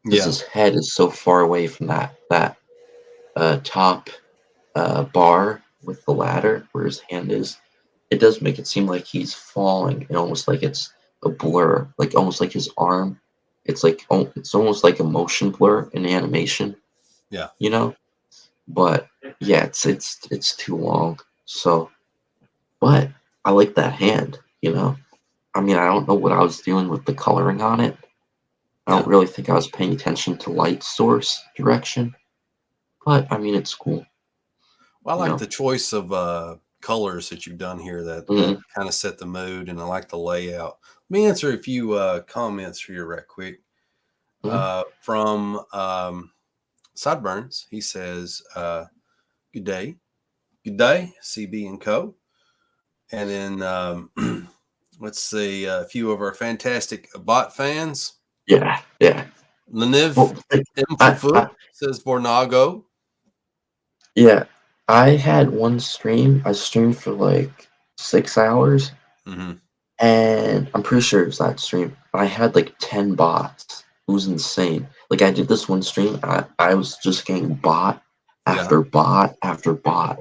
because Yeah. his head is so far away from that top bar with the ladder where his hand is. It does make it seem like he's falling and almost like it's a blur, like almost like his arm. It's almost like a motion blur in animation, Yeah. you know. But yeah, it's too long. So, but I like that hand. I mean, I don't know what I was doing with the coloring on it. I don't Yeah. really think I was paying attention to light source direction, but I mean, it's cool, Well, I you like know. the choice of colors that you've done here that Hmm. kind of set the mood, and I like the layout. Let me answer a few comments here right quick. Hmm. From Sideburns, he says, "Good day, good day, CB and Co." And then let's see a few of our fantastic bot fans. Yeah, yeah. Leniv Well, like, Mfufu says Bornago. yeah, I had one stream. I streamed for like 6 hours, Hmm. and I'm pretty sure it was that stream. I had like 10 bots. It was insane. Like I did this one stream. I was just getting bot Yeah, after bot after bot.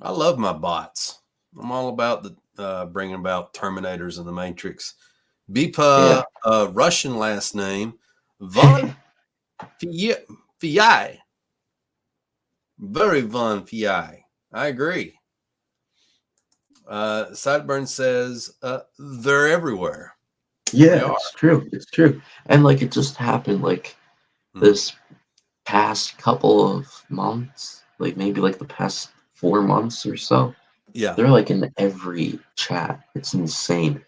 I love my bots. I'm all about the bringing about Terminators in the Matrix. Bipa, Yeah, Russian last name, Von Fi. Very Von Fi. I agree. Sideburn says they're everywhere. They yeah, are. it's true. It's true. And like it just happened like Mhm. this past couple of months, like maybe like the past 4 months or so. Yeah, They're like in every chat. It's insane.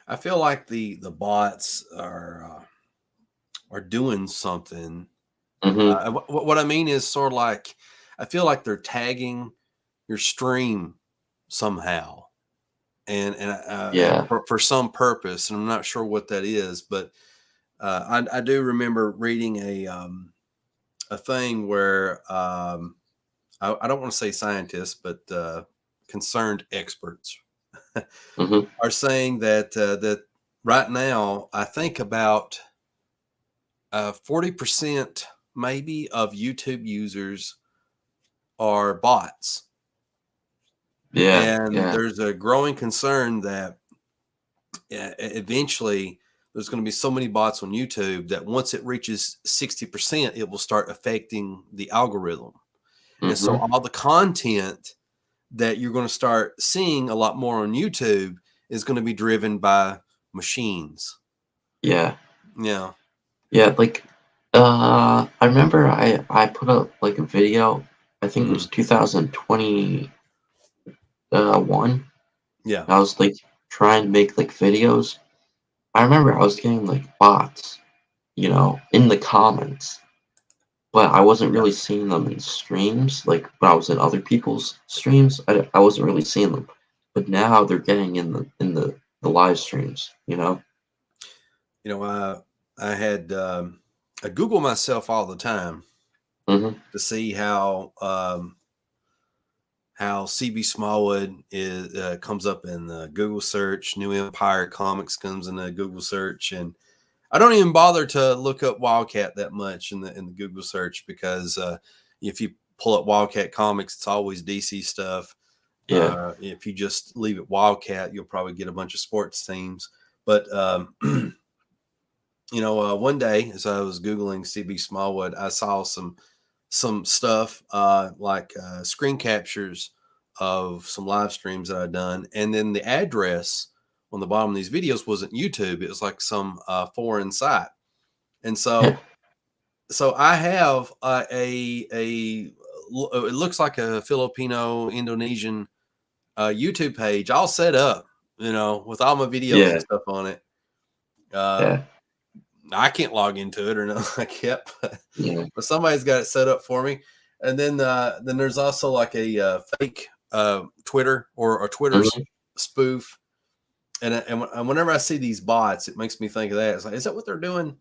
I feel like the bots are doing something. Hmm. What I mean is sort of like I feel like they're tagging your stream somehow, and Yeah. for some purpose, and I'm not sure what that is, but I do remember reading a thing where I don't want to say scientists, but concerned experts Hmm. are saying that right now, I think about 40% maybe of YouTube users are bots. Yeah. And Yeah. there's a growing concern that eventually there's going to be so many bots on YouTube that once it reaches 60%, it will start affecting the algorithm. And so Hmm. all the content that you're going to start seeing a lot more on YouTube is going to be driven by machines. Yeah. Yeah. Yeah. Like, I remember I put up like a video. I think it Hmm. was 2021. Yeah. I was like trying to make like videos. I remember I was getting like bots, in the comments, but I wasn't Yeah. really seeing them in streams. Like when I was in other people's streams, I wasn't really seeing them. But now they're getting in the live streams. I had I Google myself all the time Hmm. to see how CB Smallwood is comes up in the Google search. New Empire Comics comes in the Google search, and I don't even bother to look up Wildcat that much in the Google search because if you pull up Wildcat Comics, it's always DC stuff. Yeah. If you just leave it Wildcat, you'll probably get a bunch of sports teams. But one day as I was Googling CB Smallwood, I saw some stuff like screen captures of some live streams that I'd done, and then the address on the bottom of these videos wasn't YouTube; it was like some foreign site, and so I have it looks like a Filipino Indonesian YouTube page all set up, with all my videos and Yeah. stuff on it. Uh, Yeah. I can't log into it or nothing like that, Yeah. but somebody's got it set up for me. And then there's also like a fake Twitter or a Twitter Mhm. spoof. And whenever I see these bots, it makes me think of that. It's like, is that what they're doing?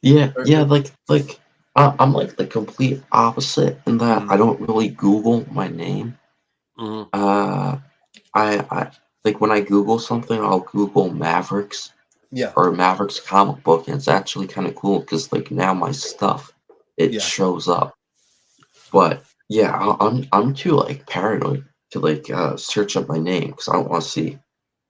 Yeah. Yeah. Or- I'm like the complete opposite in that Mhm, I don't really Google my name. mhm. Uh, I like when I Google something, I'll Google Mavericks Yeah, or Mavericks comic book, and it's actually kind of cool because like now my stuff it yeah. shows up. But yeah, I'm too like paranoid to like search up my name because I don't want to see.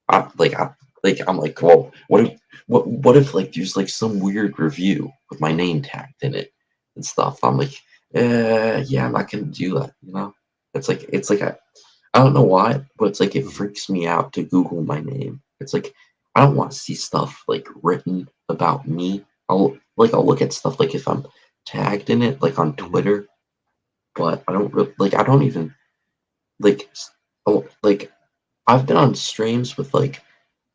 I'm like, well, what if like there's like some weird review with my Mhm, name tagged in it and stuff? I'm like, yeah, I'm not gonna do that. It's like I don't know why, but it's like it mhm, freaks me out to Google my name. It's like I don't want to see stuff like written about me. I'll look at stuff like if I'm tagged in it, like on mhm. Twitter, but I don't even like like I've been on streams with like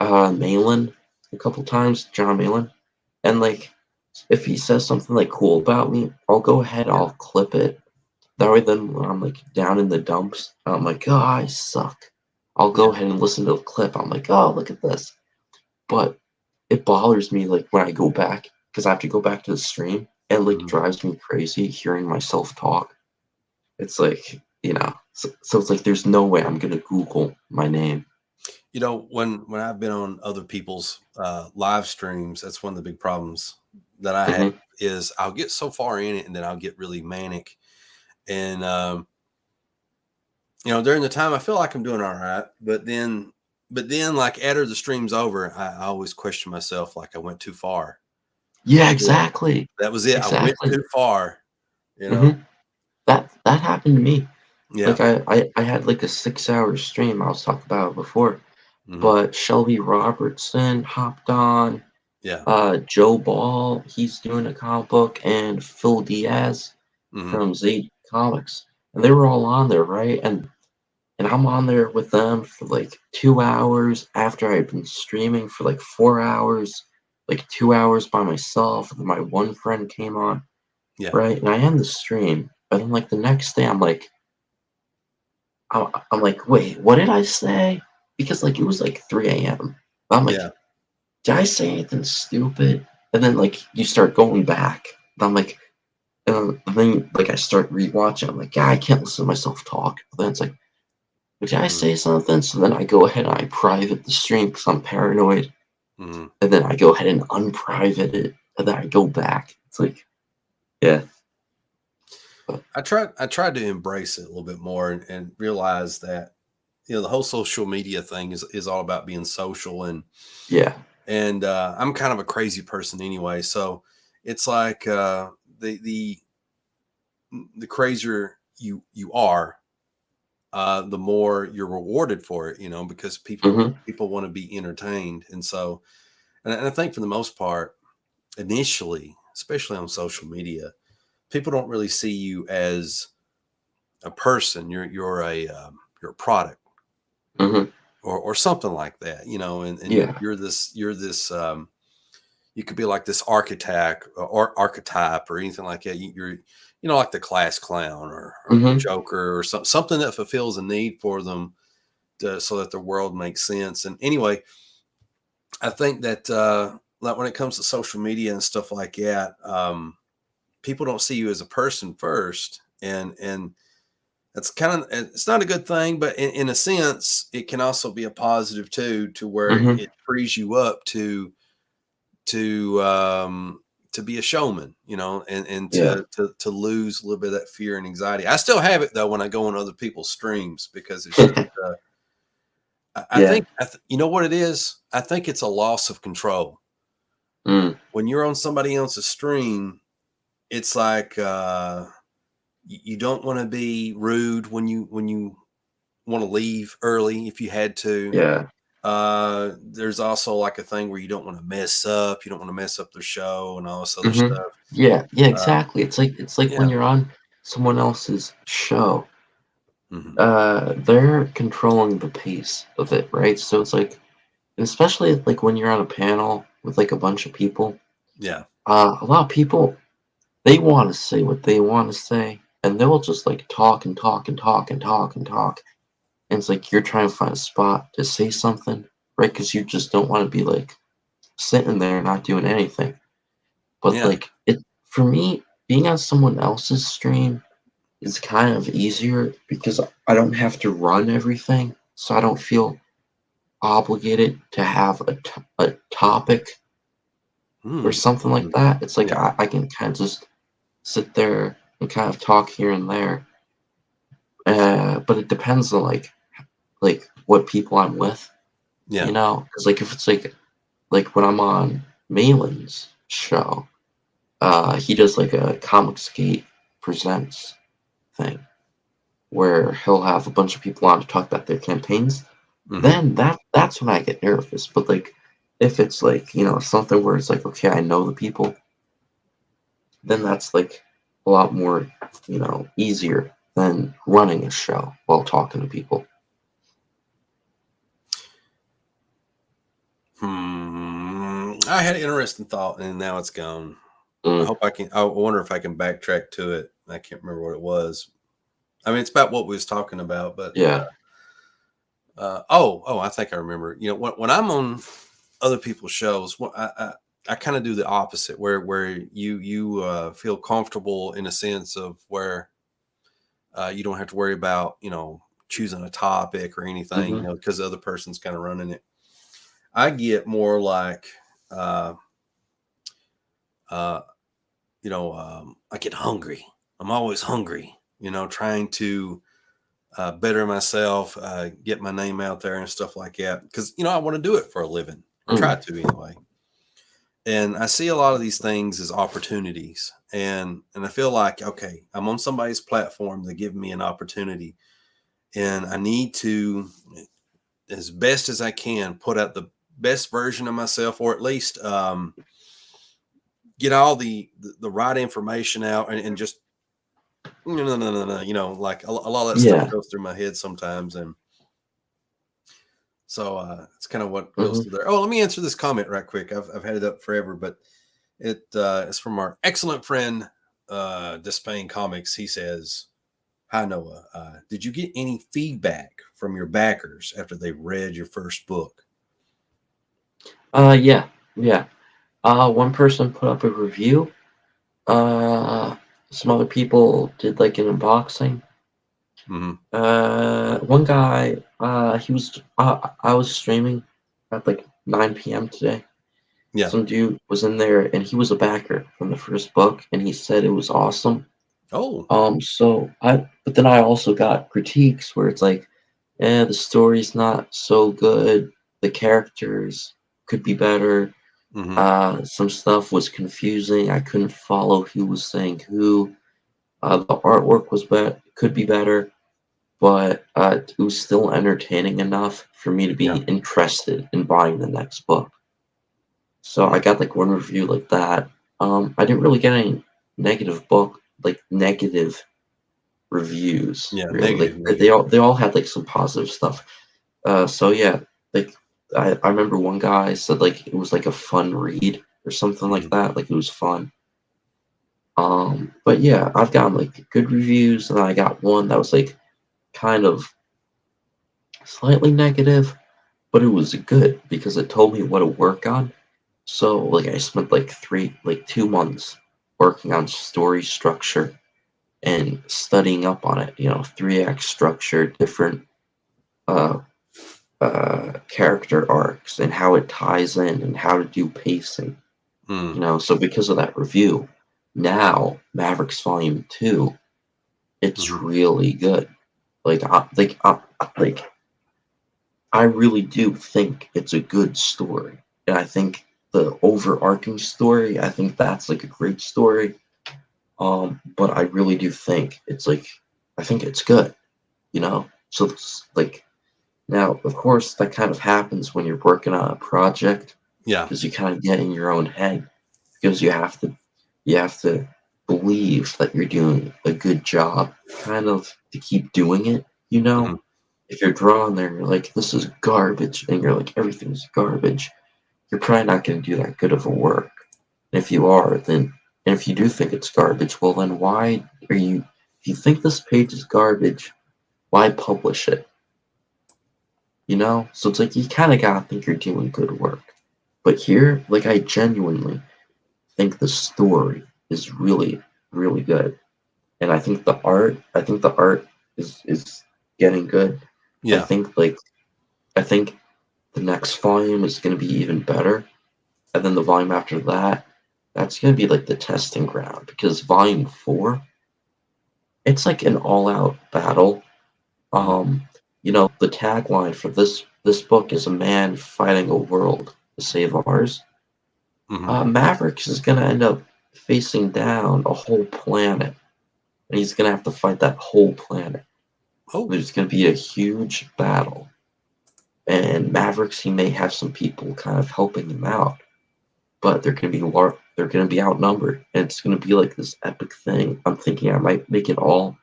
Malin a couple times, John Malin, and like if he says something like cool about me, I'll go ahead, Yeah. I'll clip it. That way, then when I'm like down in the dumps, I'm like, oh, I suck. I'll go Yeah. ahead and listen to the clip. I'm like, oh, look at this. But it bothers me like when I go back because I have to go back to the stream. It like Mhm. drives me crazy hearing myself talk. It's like, so it's like there's no way I'm gonna Google my name. When I've been on other people's live streams, that's one of the big problems that I have Hmm. is I'll get so far in it and then I'll get really manic. And during the time I feel like I'm doing all right, but then like after the stream's over, I always question myself like I went too far. That Yeah, was it. exactly, That was it. I went exactly. too far. You know. Hmm. That happened to me. Yeah. Like I had like a 6 hour stream. I was talking about it before, Hmm. but Shelby Robertson hopped on. Yeah. Joe Ball, he's doing a comic book, and Phil Diaz Hmm. from Z Comics, and they were all on there, right? And I'm on there with them for like 2 hours after I'd been streaming for like 4 hours, like 2 hours by myself. And then my one friend came on, Yeah. right? And I end the stream, but then like the next day, I'm like, wait, what did I say? Because like it was like 3 a.m. I'm like, Yeah. did I say anything stupid? And then like you start going back. And I'm like, and then like I start rewatching. I'm like, yeah, I can't listen to myself talk. But then it's like, did I Hmm. say something? So then I go ahead and I private the stream because I'm paranoid. Hmm. And then I go ahead and unprivate it. And then I go back. It's like, yeah. But, I tried to embrace it a little bit more and realize that the whole social media thing is all about being social yeah. and I'm kind of a crazy person anyway, so it's like the the crazier you are, the more you're rewarded for it, because people Hmm. people want to be entertained, and so and I think for the most part, initially, especially on social media, people don't really see you as a person. You're a product Hmm. or something like that, and Yeah. you could be like this architect or archetype or anything like that. You're like the class clown or the Hmm. joker or something that fulfills a need for them so that the world makes sense. And anyway, I think that like when it comes to social media and stuff like that, people don't see you as a person first, and that's it's not a good thing, but in a sense, it can also be a positive too, to where Hmm. it frees you up to to be a showman, you know, and Yeah. to lose a little bit of that fear and anxiety. I still have it though when I go on other people's streams because it's just I Yeah. think you know what it is. I think it's a loss of control Mm. when you're on somebody else's stream. It's like you don't want to be rude when you want to leave early if you had to. Yeah. There's also like a thing where you don't want to mess up. You don't want to mess up their show and all this other Hmm. stuff. Yeah. Yeah. Uh, Exactly. It's like when yeah. you're on someone else's show, Hmm. they're controlling the pace of it, right? So it's like, especially like when you're on a panel with like a bunch of people, Yeah. a lot of people, they want to say what they want to say, and they'll just like talk and talk and talk and talk and talk. And it's like you're trying to find a spot to say something, right? Because you just don't want to be like sitting there not doing anything. But Yeah. like it for me, being on someone else's stream is kind of easier because I don't have to run everything, so I don't feel obligated to have a topic or Mm. something like Mhm. that. It's like Yeah. I can kind of just sit there and kind of talk here and there. But it depends on like what people I'm with, Yeah. because like if it's like when I'm on Malin's show, he does like a Comicsgate presents thing where he'll have a bunch of people on to talk about their campaigns. Hmm. Then that's when I get nervous. But like if it's like something where it's like okay, I know the people, then that's like a lot more easier than running a show while talking to people. I had an interesting thought, and now it's gone. I Mm, hope I can. I wonder if I can backtrack to it. I can't remember what it was. I mean, it's about what we was talking about, but yeah. I think I remember. You know, when I'm on other people's shows, I kind of do the opposite, where you feel comfortable in a sense of where you don't have to worry about choosing a topic or anything, Hmm. because the other person's kind of running it. I get more like uh, uh, I get hungry. I'm always hungry, trying to better myself, get my name out there and stuff like that. Because, I want to do it for a living or try Mm, to anyway. And I see a lot of these things as opportunities. And I feel like, okay, I'm on somebody's platform. They give me an opportunity and I need to, as best as I can, put out the best version of myself, or at least get all the right information out and just no, like a lot of that stuff yeah. goes through my head sometimes. And so it's kind of what goes Hmm. through there. Oh, let me answer this comment right quick. I've had it up forever, but it's from our excellent friend Despain Comics. He says, "Hi Noah, did you get any feedback from your backers after they read your first book?" Yeah. Yeah. One person put up a review. Uh, some other people did like an unboxing. Hmm. One guy, I was streaming at like 9 p.m. today. Yeah. Some dude was in there and he was a backer from the first book and he said it was awesome. Oh. But then I also got critiques where it's like, the story's not so good, the characters could be better, Hmm. some stuff was confusing, I couldn't follow who was saying who, the artwork could be better, but it was still entertaining enough for me to Yeah. be interested in buying the next book. So I got like one review like that. I didn't really get any negative reviews Yeah. really. Negative. Like Negative. they all had like some positive stuff. So yeah, like I remember one guy said like it was like a fun read or something like Mhm. that. Like it was fun. But yeah, I've gotten like good reviews, and I got one that was like kind of slightly negative, but it was good because it told me what to work on. So like I spent like 2 months working on story structure and studying up on it. 3 act structure, different uh, character arcs, and how it ties in, and how to do pacing. Mm. So because of that review, now Mavericks Volume 2, it's Mhm. really good. Like I really do think it's a good story. And I think the overarching story, I think that's like a great story. But I really do think it's like I think it's good. So it's like now, of course, that kind of happens when you're working on a project Yeah. because you kind of get in your own head because you have to believe that you're doing a good job, kind of to keep doing it. Mhm. If you're drawing there and you're like, this is garbage, and you're like, everything's garbage, you're probably not going to do that good of a work. And if you are, then, and if you do think it's garbage, well, then why if you think this page is garbage, why publish it? So it's like you kind of gotta think you're doing good work. But here, like, I genuinely think the story is really, really good. And I think the art is getting good. I Yeah. think like I think the next volume is gonna be even better. And then the volume after that, that's gonna be like the testing ground because volume 4, it's like an all-out battle. Mhm. Um, the tagline for this book is a man fighting a world to save ours. Mhm. Mavericks is gonna end up facing down a whole planet, and he's gonna have to fight that whole planet. Oh. There's gonna be a huge battle, and Mavericks he may have some people kind of helping him out, but they're gonna be outnumbered, and it's gonna be like this epic thing. I'm thinking I might make it all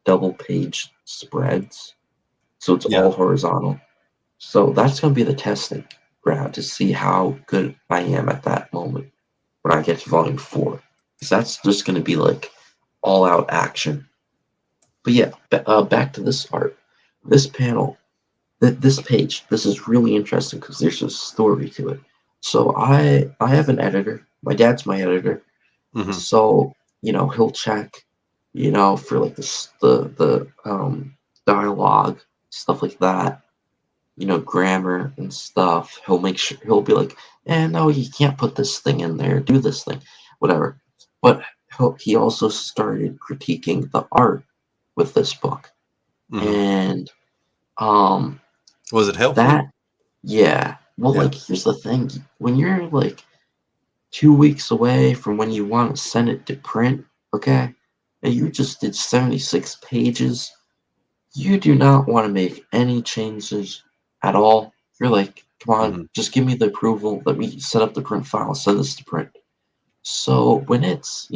double page spreads, so it's Yeah. all horizontal. So that's going to be the testing ground to see how good I am at that moment when I get to volume 4. Because that's just going to be like all out action. But yeah, back to this art. This panel, this page, this is really interesting because there's a story to it. So I have an editor. My dad's my editor. Mhm. So, he'll check, for like the dialogue, stuff like that, grammar and stuff. He'll be like, no, you can't put this thing in there, do this thing, whatever. But he also started critiquing the art with this book. Mhm. And um Was it helpful? that yeah. Well, Yeah. like here's the thing. When you're like 2 weeks away from when you want to send it to print, okay, and you just did 76 pages, you do not want to make any changes at all. You're like, come on, Mhm. just give me the approval. Let me set up the print file, send this to print. So when it's,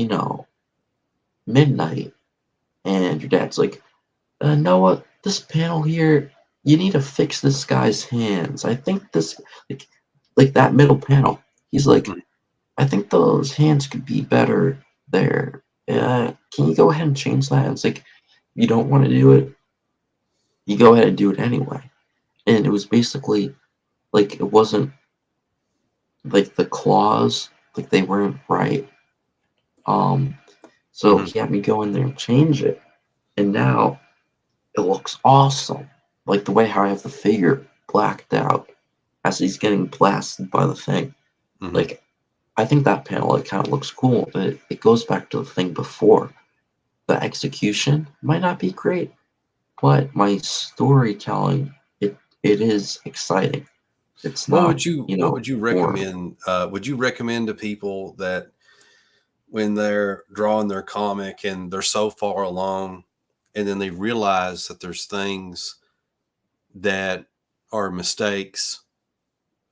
midnight and your dad's like, Noah, this panel here, you need to fix this guy's hands. I think like, like that middle panel, he's like, Mhm. I think those hands could be better there. Can you go ahead and change that? It's like, you don't want to do it, you go ahead and do it anyway. And it was basically like it wasn't like the claws, like they weren't right. Um, so Mhm. he had me go in there and change it, and now it looks awesome. Like the way how I have the figure blacked out as he's getting blasted by the thing. Mhm. Like I think that panel it kind of looks cool, but it goes back to the thing before. The execution might not be great, but my storytelling it is exciting. It's not, What would you boring. recommend? Would you recommend to people that when they're drawing their comic and they're so far along, and then they realize that there's things that are mistakes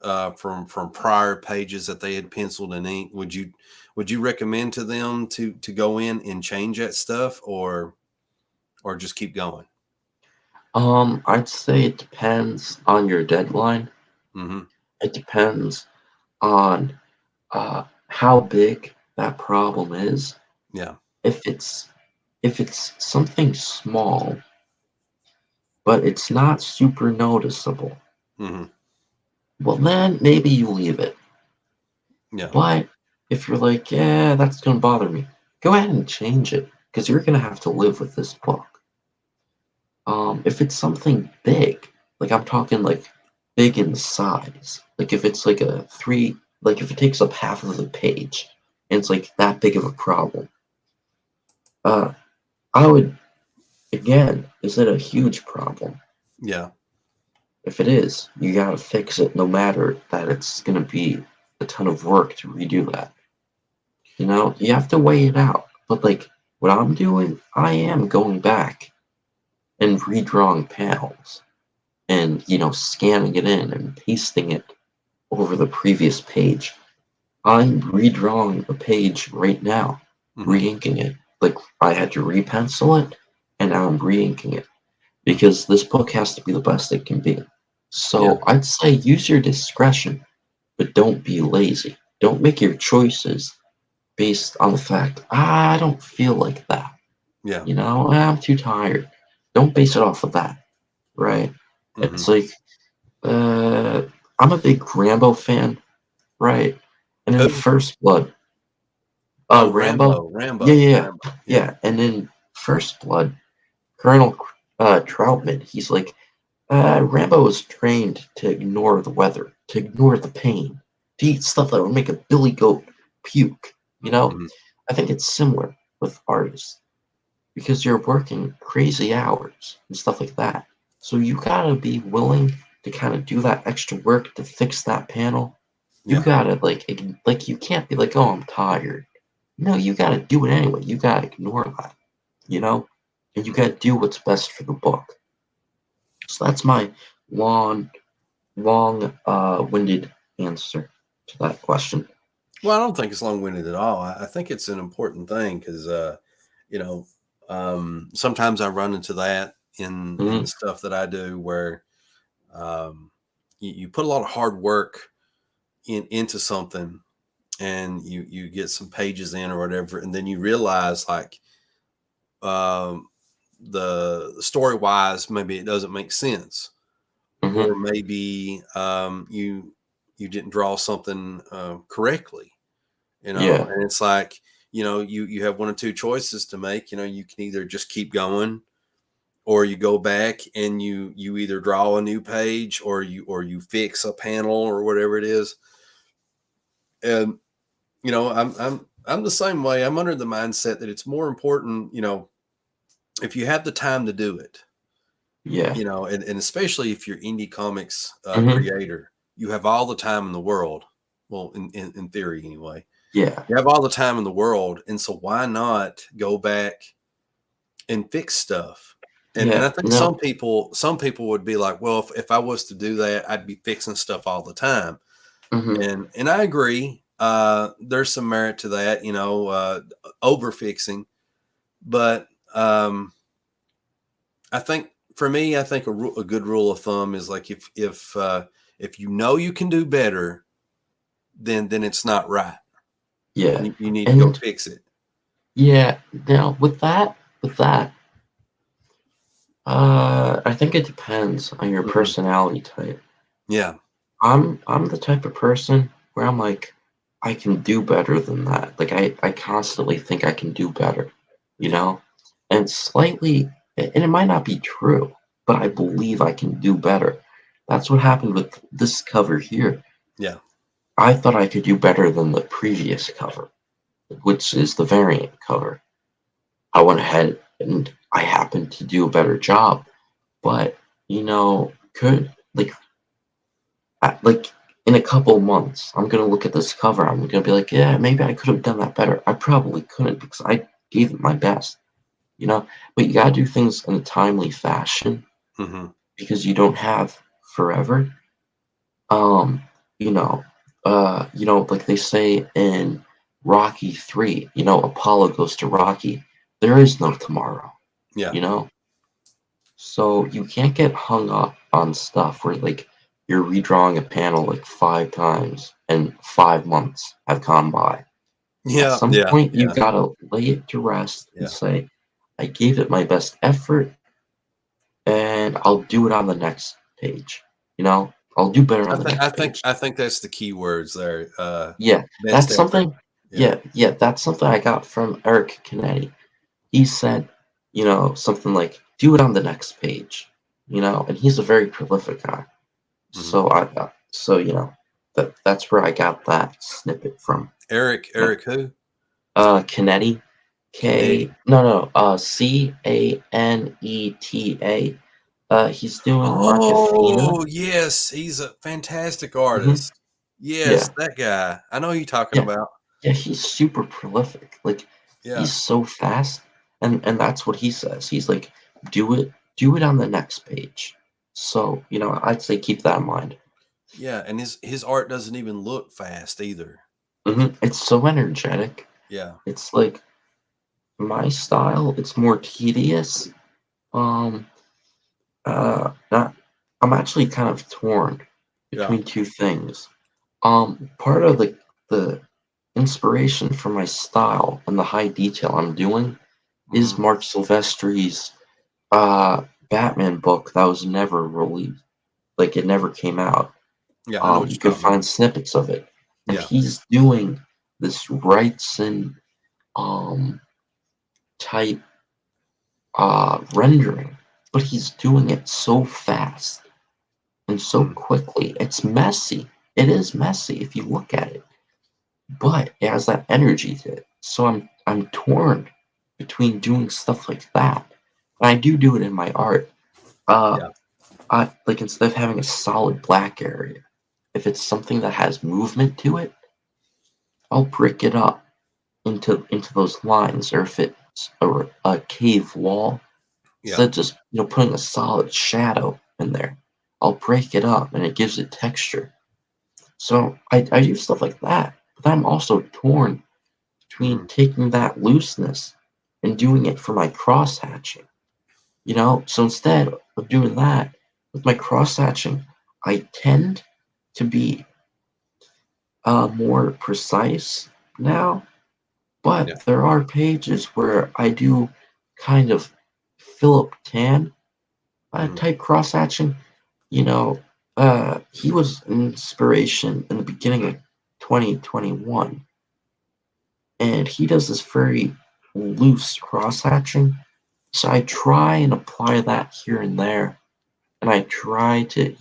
from prior pages that they had penciled in ink? Would you recommend to them to go in and change that stuff, or just keep going? I'd say it depends on your deadline. Hmm. It depends on how big that problem is. Yeah. If it's something small, but it's not super noticeable, Hmm. well then maybe you leave it. Yeah. But if you're like, yeah, that's gonna bother me, go ahead and change it because you're gonna have to live with this book. If it's something big, like I'm talking like big in size, like if it's like a like if it takes up half of the page and it's like that big of a problem, uh, I would, again, is it a huge problem? Yeah. If it is, you gotta fix it no matter that it's gonna be a ton of work to redo that. You know, you have to weigh it out. But like what I'm doing, I am going back and redrawing panels and, scanning it in and pasting it over the previous page. I'm redrawing a page right now, Hmm. re-inking it. Like I had to repencil it, and now I'm re-inking it Hmm. because this book has to be the best it can be. Yeah. So I'd say use your discretion, but don't be lazy. Don't make your choices based on the fact I don't feel like that. Yeah. I'm too tired. Don't base it off of that, right? Hmm. It's like uh, I'm a big Rambo fan, right? And in Who? First Blood, Oh, Rambo, Rambo. yeah, Rambo. yeah, yeah, Rambo. Yeah. yeah. And in First Blood, Colonel Troutman, he's like, Rambo was trained to ignore the weather, to ignore the pain, to eat stuff that would make a billy goat puke. You know, Hmm. I think it's similar with artists because you're working crazy hours and stuff like that. So you gotta be willing to kind of do that extra work to fix that panel. You Yeah. gotta like you can't be like, oh, I'm tired. No, you gotta do it anyway. You gotta ignore that, you know, and you gotta do what's best for the book. So that's my long, winded answer to that question. Well, I don't think it's long winded at all. I think it's an important thing because, you know, sometimes I run into that in the Mm-hmm. stuff that I do where um, you put a lot of hard work into something and you get some pages in or whatever, and then you realize like um, the story wise, maybe it doesn't make sense, Mm-hmm. or maybe you didn't draw something correctly, Yeah. and it's like you have one or two choices to make. You can either just keep going or you go back and you either draw a new page or you fix a panel or whatever it is. And I'm the same way. I'm under the mindset that it's more important, if you have the time to do it, Yeah. and especially if you're indie comics Mm-hmm. creator, you have all the time in the world. Well, in theory anyway, Yeah. you have all the time in the world, and so why not go back and fix stuff? And Yeah. I think No. some people would be like, well, if I was to do that, I'd be fixing stuff all the time. Mm-hmm. And I agree. There's some merit to that, over fixing. But I think for me, I think a good rule of thumb is like if you can do better, then it's not right. Yeah. You need to go And fix it. yeah, now with that, I think it depends on your Hmm. personality type. Yeah. I'm the type of person where I'm like, I can do better than that. Like I constantly think I can do better, you Yeah. know? And slightly, and it might not be true, but I believe I can do better. That's what happened with this cover here. Yeah. I thought I could do better than the previous cover, which is the variant cover. I went ahead and I happened to do a better job. But could like in a couple months, I'm gonna look at this cover. I'm gonna be like, yeah, maybe I could have done that better. I probably couldn't because I gave it my best, you know. But you gotta do things in a timely fashion Hmm. because you don't have forever. Um, you know, like they say in Rocky 3, Apollo goes to Rocky. There is no tomorrow, Yeah. you know. So you can't get hung up on stuff where like you're redrawing a panel like 5 times and 5 months have gone by. At Yeah. some Yeah. point, you Yeah. gotta lay it to rest and Yeah. say, I gave it my best effort and I'll do it on the next page. I'll do better I on the think I next think page. I think that's the key words there. Yeah, Best that's effort. something. Yeah. Yeah, that's something I got from Eric Canetti. He said, something like, do it on the next page, and he's a very prolific guy. Hmm. So so that's where I got that snippet from. Eric who? Canetti, Canetti. Caneta. He's doing Arcafina. Oh, yes, he's a fantastic Hmm. artist. Yes, Yeah, that guy. I know who you're talking yeah, about. yeah. He's super prolific. Like Yeah, he's so fast, and that's what he says. He's like, do it on the next page. So I'd say keep that in mind. yeah, and his art doesn't even look fast either. It's so energetic. Yeah, It's like my style. It's more tedious. Um, not. I'm actually kind of torn yeah. between two things. Part of the inspiration for my style and the high detail I'm doing is Mhm. Mark Silvestri's Batman book that was never released. Like it never came out. Yeah, I know what You you're could talking about. find snippets of it, and Yeah. he's doing this Wrightson um type rendering, but he's doing it so fast and so Mm. quickly. It's messy. It is messy if you look at it, but it has that energy to it. So I'm torn between doing stuff like that. And I do it in my art. Uh, Yeah. I like instead of having a solid black area, if it's something that has movement to it, I'll break it up into those lines. Or if it's a cave wall, Yeah. instead of just putting a solid shadow in there, I'll break it up and it gives it texture. So I do stuff like that, but I'm also torn between Mhm. taking that looseness and doing it for my cross hatching. So instead of doing that with my cross hatching, I tend to be more precise now, Yeah. but there are pages where I do kind of Philip Tan Mhm. type cross hatching. He was an inspiration in the beginning of 2021, and he does this very loose cross hatching. So I try and apply that here and there, and I try to,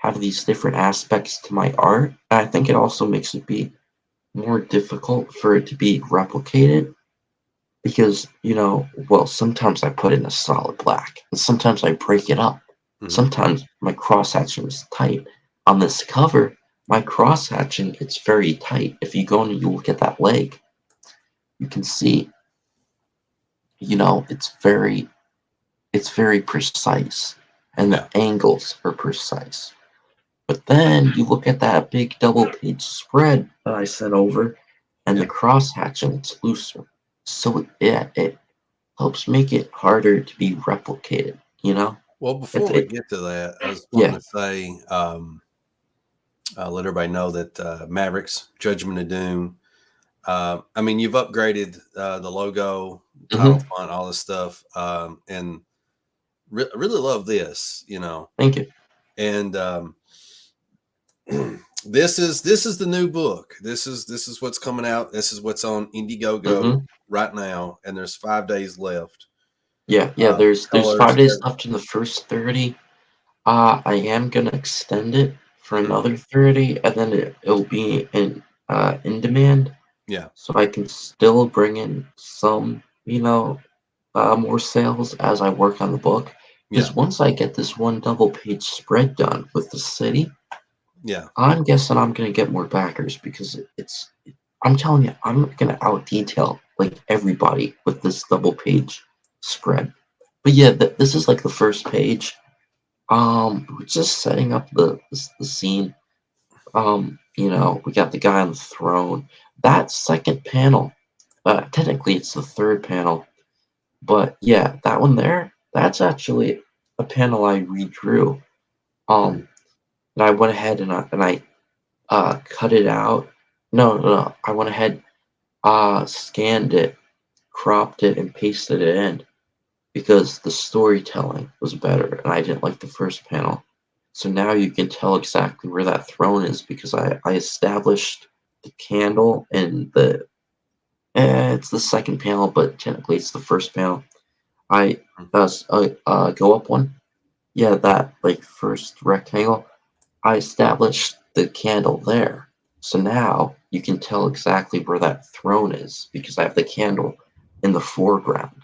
have these different aspects to my art. And I think it also makes it be more difficult for it to be replicated because, well, sometimes I put in a solid black, and sometimes I break it up. Mhm. Sometimes my cross hatching is tight. On this cover, my cross hatching it's very tight. If you go and you look at that leg, you can see, it's very precise, and the Yeah. angles are precise. But then you look at that big double page spread that I sent over, and the Yeah. cross hatching it's looser. So yeah, it helps make it harder to be replicated. Well, It, before we it get to that, I was wanting yeah. to say, I'll let everybody know that Mavericks, Judgment of Doom. I mean, you've upgraded the logo, title Hmm. font, all this stuff, and really love this. Thank you. And this is the new book. This is what's coming out. This is what's on Indiegogo Hmm. right now, and there's 5 days left. Yeah. There's Colors, 5 days left in the first 30. I am gonna extend it for mm-hmm. another 30, and then it'll be in demand, Yeah, so I can still bring in some, more sales as I work on the book. yeah, Because once I get this one double page spread done with the city, yeah, I'm guessing I'm gonna get more backers because I'm telling you, I'm gonna out detail like everybody with this double page spread. But yeah, this is like the first page. We're just setting up the scene. We got the guy on the throne. That second panel, technically it's the third panel, but yeah, that one there, that's actually a panel I redrew. mm, Um, and I went ahead and I cut it out. No. I went ahead, scanned it, cropped it, and pasted it in because the storytelling was better, and I didn't like the first panel. So now you can tell exactly where that throne is because I established the candle and it's the second panel, but technically it's the first panel. I mm, go up one. Yeah, that like first rectangle. I established the candle there. So now you can tell exactly where that throne is because I have the candle in the foreground.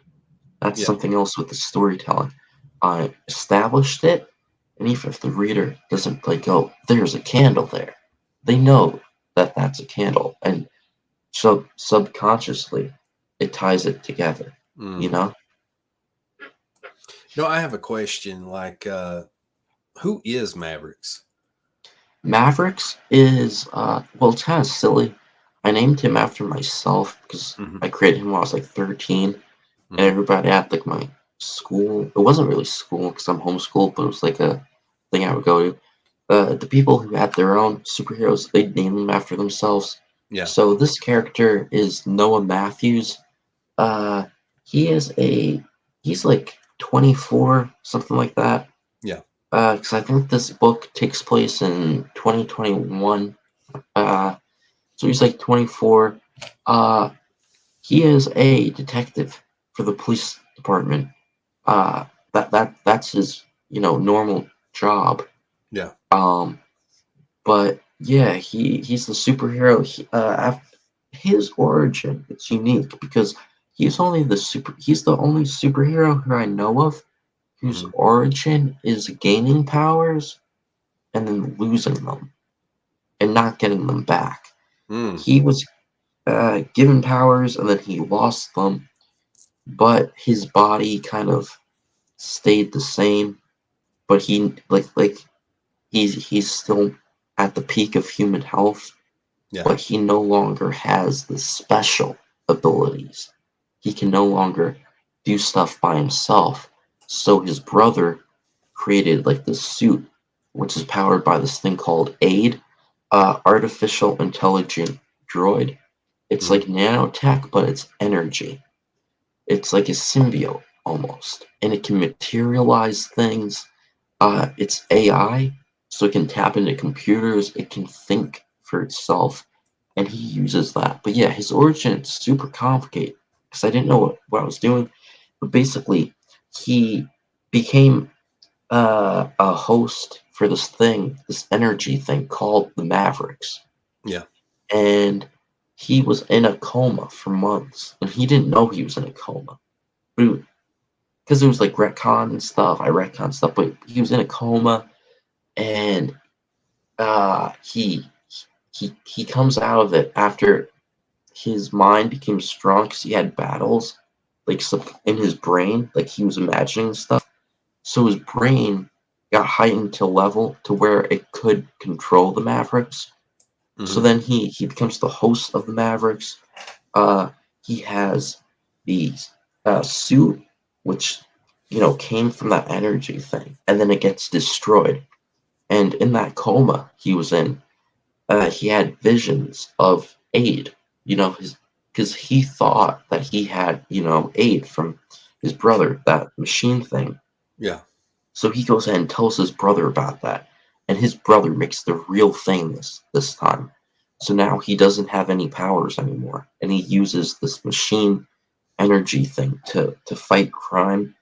That's Yeah. something else with the storytelling. I established it, and even if the reader doesn't like, oh, there's a candle there, they know that that's a candle, and so subconsciously it ties it together. You Mm. know, No, I have a question. Like, who is Mavericks? Mavericks is well, it's kind of silly. I named him after myself because Hmm. I created him when I was like 13, and Hmm. everybody at like my school. It wasn't really school because I'm homeschooled, but it was like a thing I would go to. The people who had their own superheroes, they'd name them after themselves. Yeah. So this character is Noah Matthews. Uh, he is he's like 24, something like that. Yeah. Because I think this book takes place in 2021. So he's like 24. Uh, he is a detective for the police department. That's his normal job. Yeah. Um, but yeah, he's the superhero. His origin it's unique because he's the only superhero who I know of whose Hmm. origin is gaining powers and then losing them and not getting them back. Mm. He was given powers and then he lost them, but his body kind of stayed the same. But he's still at the peak of human health, Yeah. but he no longer has the special abilities. He can no longer do stuff by himself. So his brother created like this suit, which is powered by this thing called AID, artificial intelligent droid. It's Hmm. like nanotech, but it's energy. It's like a symbiote almost, and it can materialize things. It's AI, so it can tap into computers. It can think for itself, and he uses that. But yeah, his origin is super complicated because I didn't know what I was doing. But basically, he became a host for this energy thing called the Mavericks, Yeah. and he was in a coma for months, and he didn't know he was in a coma. Because it was like retcon and stuff. I retcon stuff, but he was in a coma, and he he comes out of it after his mind became strong because he had battles like in his brain, like he was imagining stuff. So his brain got heightened to a level to where it could control the Mavericks. So Hmm. then he becomes the host of the Mavericks. Uh, he has the suit, which came from that energy thing, and then it gets destroyed. And in that coma he was in, he had visions of aid. His because he thought that he had aid from his brother, that machine thing. Yeah. So he goes ahead and tells his brother about that, and his brother makes the real thing this time. So now he doesn't have any powers anymore, and he uses this machine energy thing to fight crime.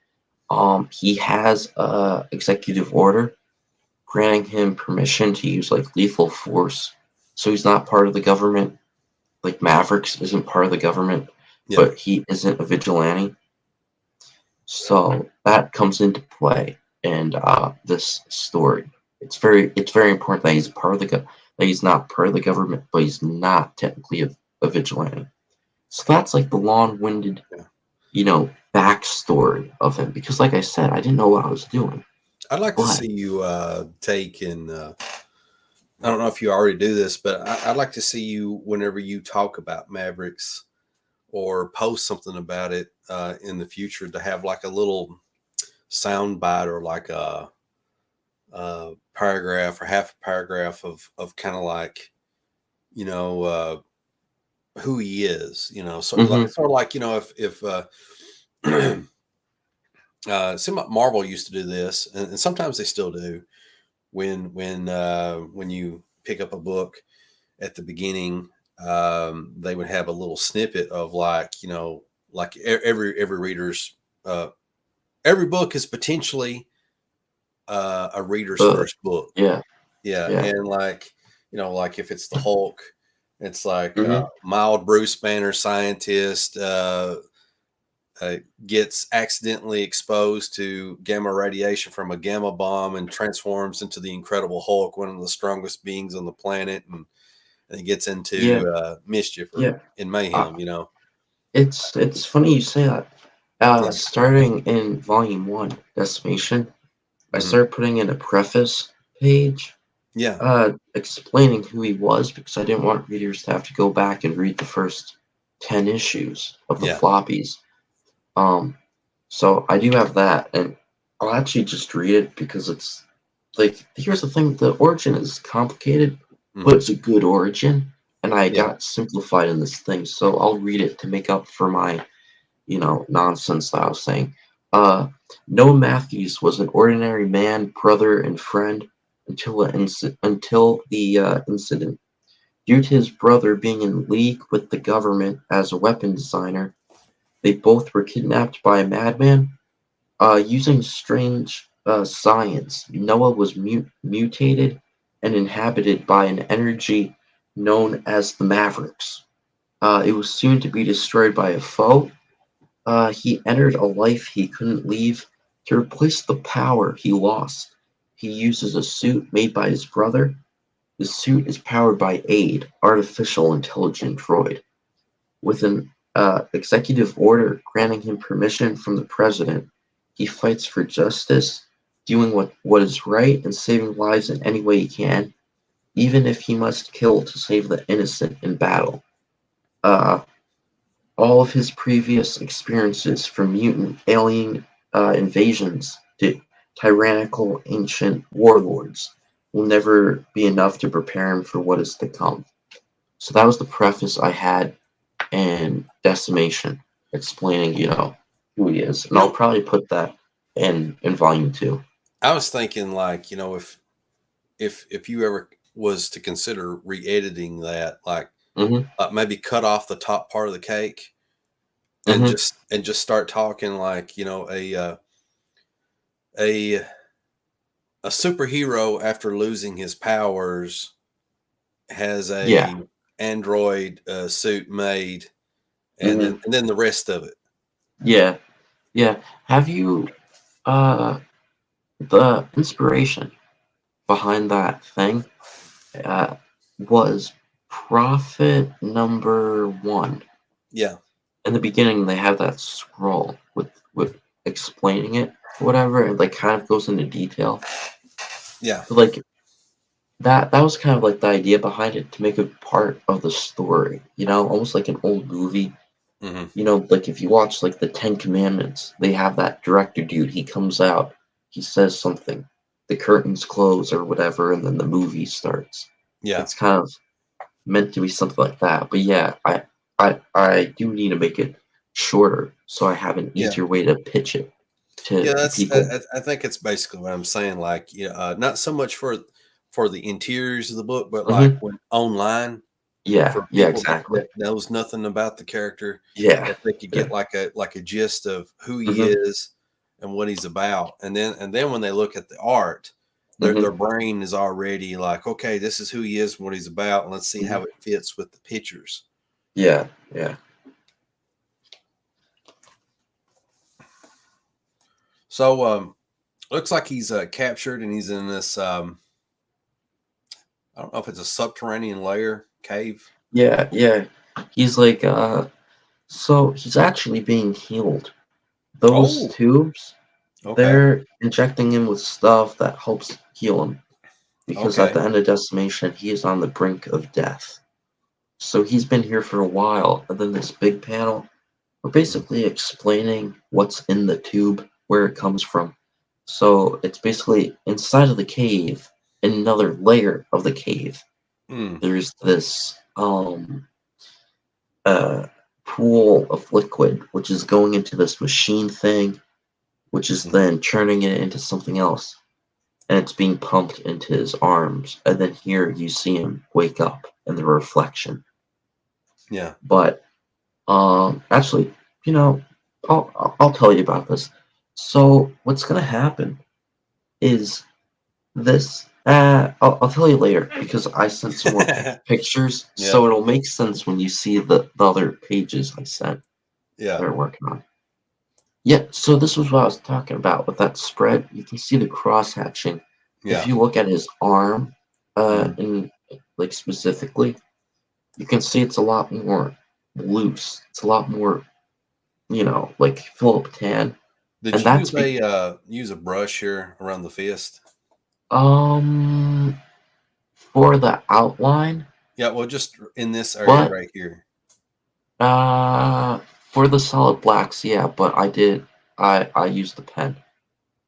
He has a executive order granting him permission to use like lethal force, so he's not part of the government. Like Mavericks isn't part of the government, Yeah. but he isn't a vigilante. So that comes into play in this story. It's very important that he's part of that he's not part of the government, but he's not technically a vigilante. So that's like the long-winded, Yeah. backstory of him. Because like I said, I didn't know what I was doing. I'd like to But see you take and I don't know if you already do this, but I'd like to see you whenever you talk about Mavericks or post something about it in the future to have like a little sound bite or like a paragraph or half a paragraph of kind of like who he is, mhm, sort of like if seemed like Marvel used to do this, and sometimes they still do when you pick up a book at the beginning, they would have a little snippet of like like every reader's uh, every book is potentially a reader's uh, first book. yeah, Yeah, Yeah. and like, like if it's the Hulk, it's like Hmm. mild Bruce Banner scientist gets accidentally exposed to gamma radiation from a gamma bomb and transforms into the Incredible Hulk, one of the strongest beings on the planet, and he gets Yeah. into mischief or Yeah. in Uh, mayhem. it's funny you say that. Yeah. Starting in volume one, Decimation, I Hmm. started putting in a preface page, Yeah. explaining who he was because I didn't want readers to have to go back and read the first 10 issues of the Yeah. floppies. Um, so I do have that, and I'll actually just read it because it's like, here's the thing: the origin is complicated, but Hmm. it's a good origin, and I Yeah. got simplified in this thing. So I'll read it to make up for my, nonsense that I was saying. Uh, Noah Matthews was an ordinary man, brother, and friend until the incident. Due to his brother being in league with the government as a weapon designer, they both were kidnapped by a madman. Using strange science, Noah was mutated and inhabited by an energy known as the Mavericks. It was soon to be destroyed by a foe. He entered a life he couldn't leave. To replace the power he lost, he uses a suit made by his brother. The suit is powered by AID, artificial intelligent droid. With an executive order granting him permission from the president, he fights for justice, doing what is right and saving lives in any way he can, even if he must kill to save the innocent in battle. Uh, all of his previous experiences, from mutant alien invasions to tyrannical ancient warlords, will never be enough to prepare him for what is to come. So that was the preface I had in Decimation, explaining, who he is. And You I'll know, probably put that in volume two. I was thinking like, if you ever was to consider re-editing that, like Mm-hmm. maybe cut off the top part of the cake and Mm-hmm. just start talking like, a a superhero after losing his powers has Yeah. a android suit made, and Mm-hmm. then the rest of it. Yeah. Yeah. Have you the inspiration behind that thing uh, was Prophet number one. Yeah. In the beginning, they have that scroll with explaining it, whatever, and like kind of goes into detail. Yeah. So like that was kind of like the idea behind it, to make it part of the story, almost like an old movie. Hmm. Like if you watch like the Ten Commandments, they have that director dude. He comes out, he says something, the curtains close or whatever, and then the movie starts. Yeah. It's kind of meant to be something like that. But yeah, I do need to make it shorter so I have an Yeah. easier way to pitch it Yeah, to that's people. I think it's basically what I'm saying. Like, not so much for the interiors of the book, but like Hmm. when online, Yeah, for yeah, people exactly. that knows nothing about the character, Yeah, that they could yeah. get like a gist of who he Hmm. is and what he's about, and then when they look at the art, their Hmm. brain is already like, okay, this is who he is and what he's about, and let's see Hmm. how it fits with the pictures. Yeah, yeah. So, looks like he's captured and he's in this. I don't know if it's a subterranean layer cave. Yeah, yeah. He's like, so he's actually being healed. Those Oh, tubes, okay, they're injecting him with stuff that helps heal him. Because at okay, the end of Decimation, he is on the brink of death. So he's been here for a while, and then this big panel, we're mm, basically explaining what's in the tube, where it comes from. So it's basically inside of the cave, in another layer of the cave. mm, There's this uh, pool of liquid, which is going into this machine thing, which is mm, then turning it into something else. And it's being pumped into his arms. And then here you see him wake up in the reflection. yeah, But actually, you know, I'll tell you about this. So what's gonna happen is This, I'll tell you later because I sent some more pictures, Yeah. so it'll make sense when you see the other pages I sent that Yeah. we're working on. Yeah, so this was what I was talking about with that spread. You can see the cross hatching. If Yeah. you look at his arm, Mhm. in like specifically, you can see it's a lot more loose. It's a lot more, like Philip Tan, Did and you that's be use a brush here around the fist? um for the outline. Yeah, well, just in this area But right here. uh, for the solid blacks, yeah. But I used the pen.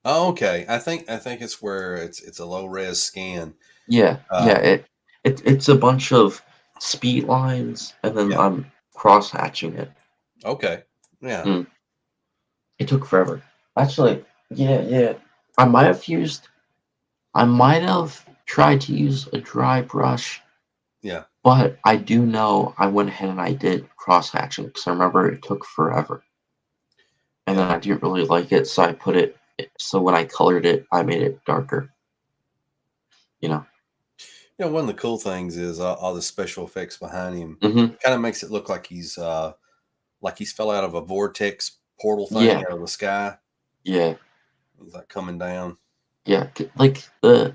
Oh, okay. I think it's where it's a low res scan. Yeah, yeah. Um, It's a bunch of speed lines, and then yeah. I'm cross hatching it. Okay. Yeah. Mm, it took forever. Actually, yeah, yeah. I might have used. I might have tried to use a dry brush, Yeah. but I do know I went ahead and I did cross hatching because I remember it took forever, and then Yeah. I didn't really like it, so I put it. So when I colored it, I made it darker. You know. One of the cool things is all the special effects behind him. Hmm. Kind of makes it look like he's fell out of a vortex portal thing Yeah, out of the sky. yeah, He's like coming down. yeah. Like the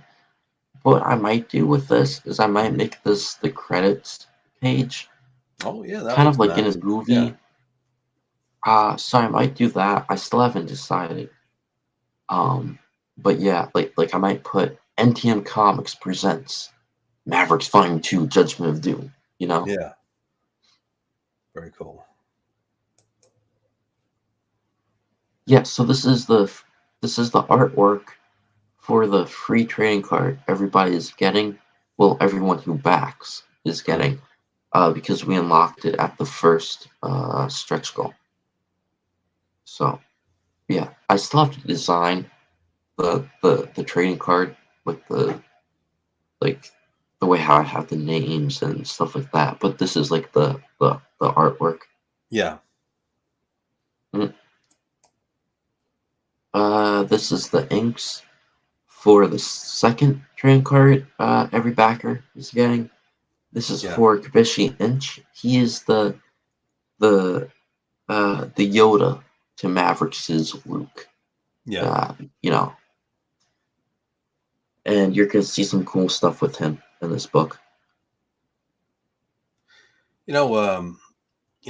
what I might do with this is I might Mhm. make this the credits page, Oh yeah, that kind looks of like in a nice. Yeah. movie. So I might do that. I still haven't decided. Um, but yeah, like I might put NTM Comics presents Mavericks Volume 2 Judgment of Doom, you know? Yeah. Very cool. Yeah, so this is the artwork for the free trading card everybody is getting. Well, everyone who backs is Mhm. getting, because we unlocked it at the first stretch goal. So yeah, I still have to design the trading card with like the way how I have the names and stuff like that. But this is like the artwork. Yeah. Mm. This is the inks for the second trading card. Every backer is getting. This is Yeah. for Kabishi Inch. He is the the Yoda to Mavericks' Luke. Yeah. Uh, you know, and you're gonna see some cool stuff with him in this book. You know, um,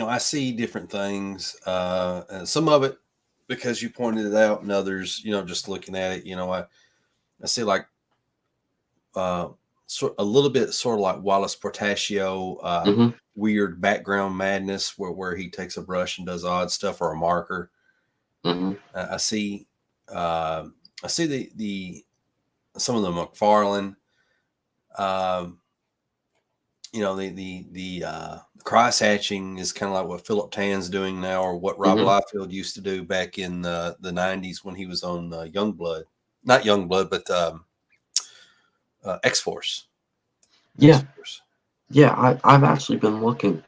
I see different things. And some of it because you pointed it out, and others, just looking at it, I see like uh, a little bit sort of like Wallace Portaccio, Hmm. weird background madness where he takes a brush and does odd stuff or a marker. Hmm. I see, uh, I see the some of the McFarlane, um, the cross hatching is kind of like what Philip Tan's doing now, or what Rob Hmm. Liefeld used to do back in the '90s when he was on Youngblood, not Youngblood, but X Force. X Yeah, Force. yeah. I've actually been looking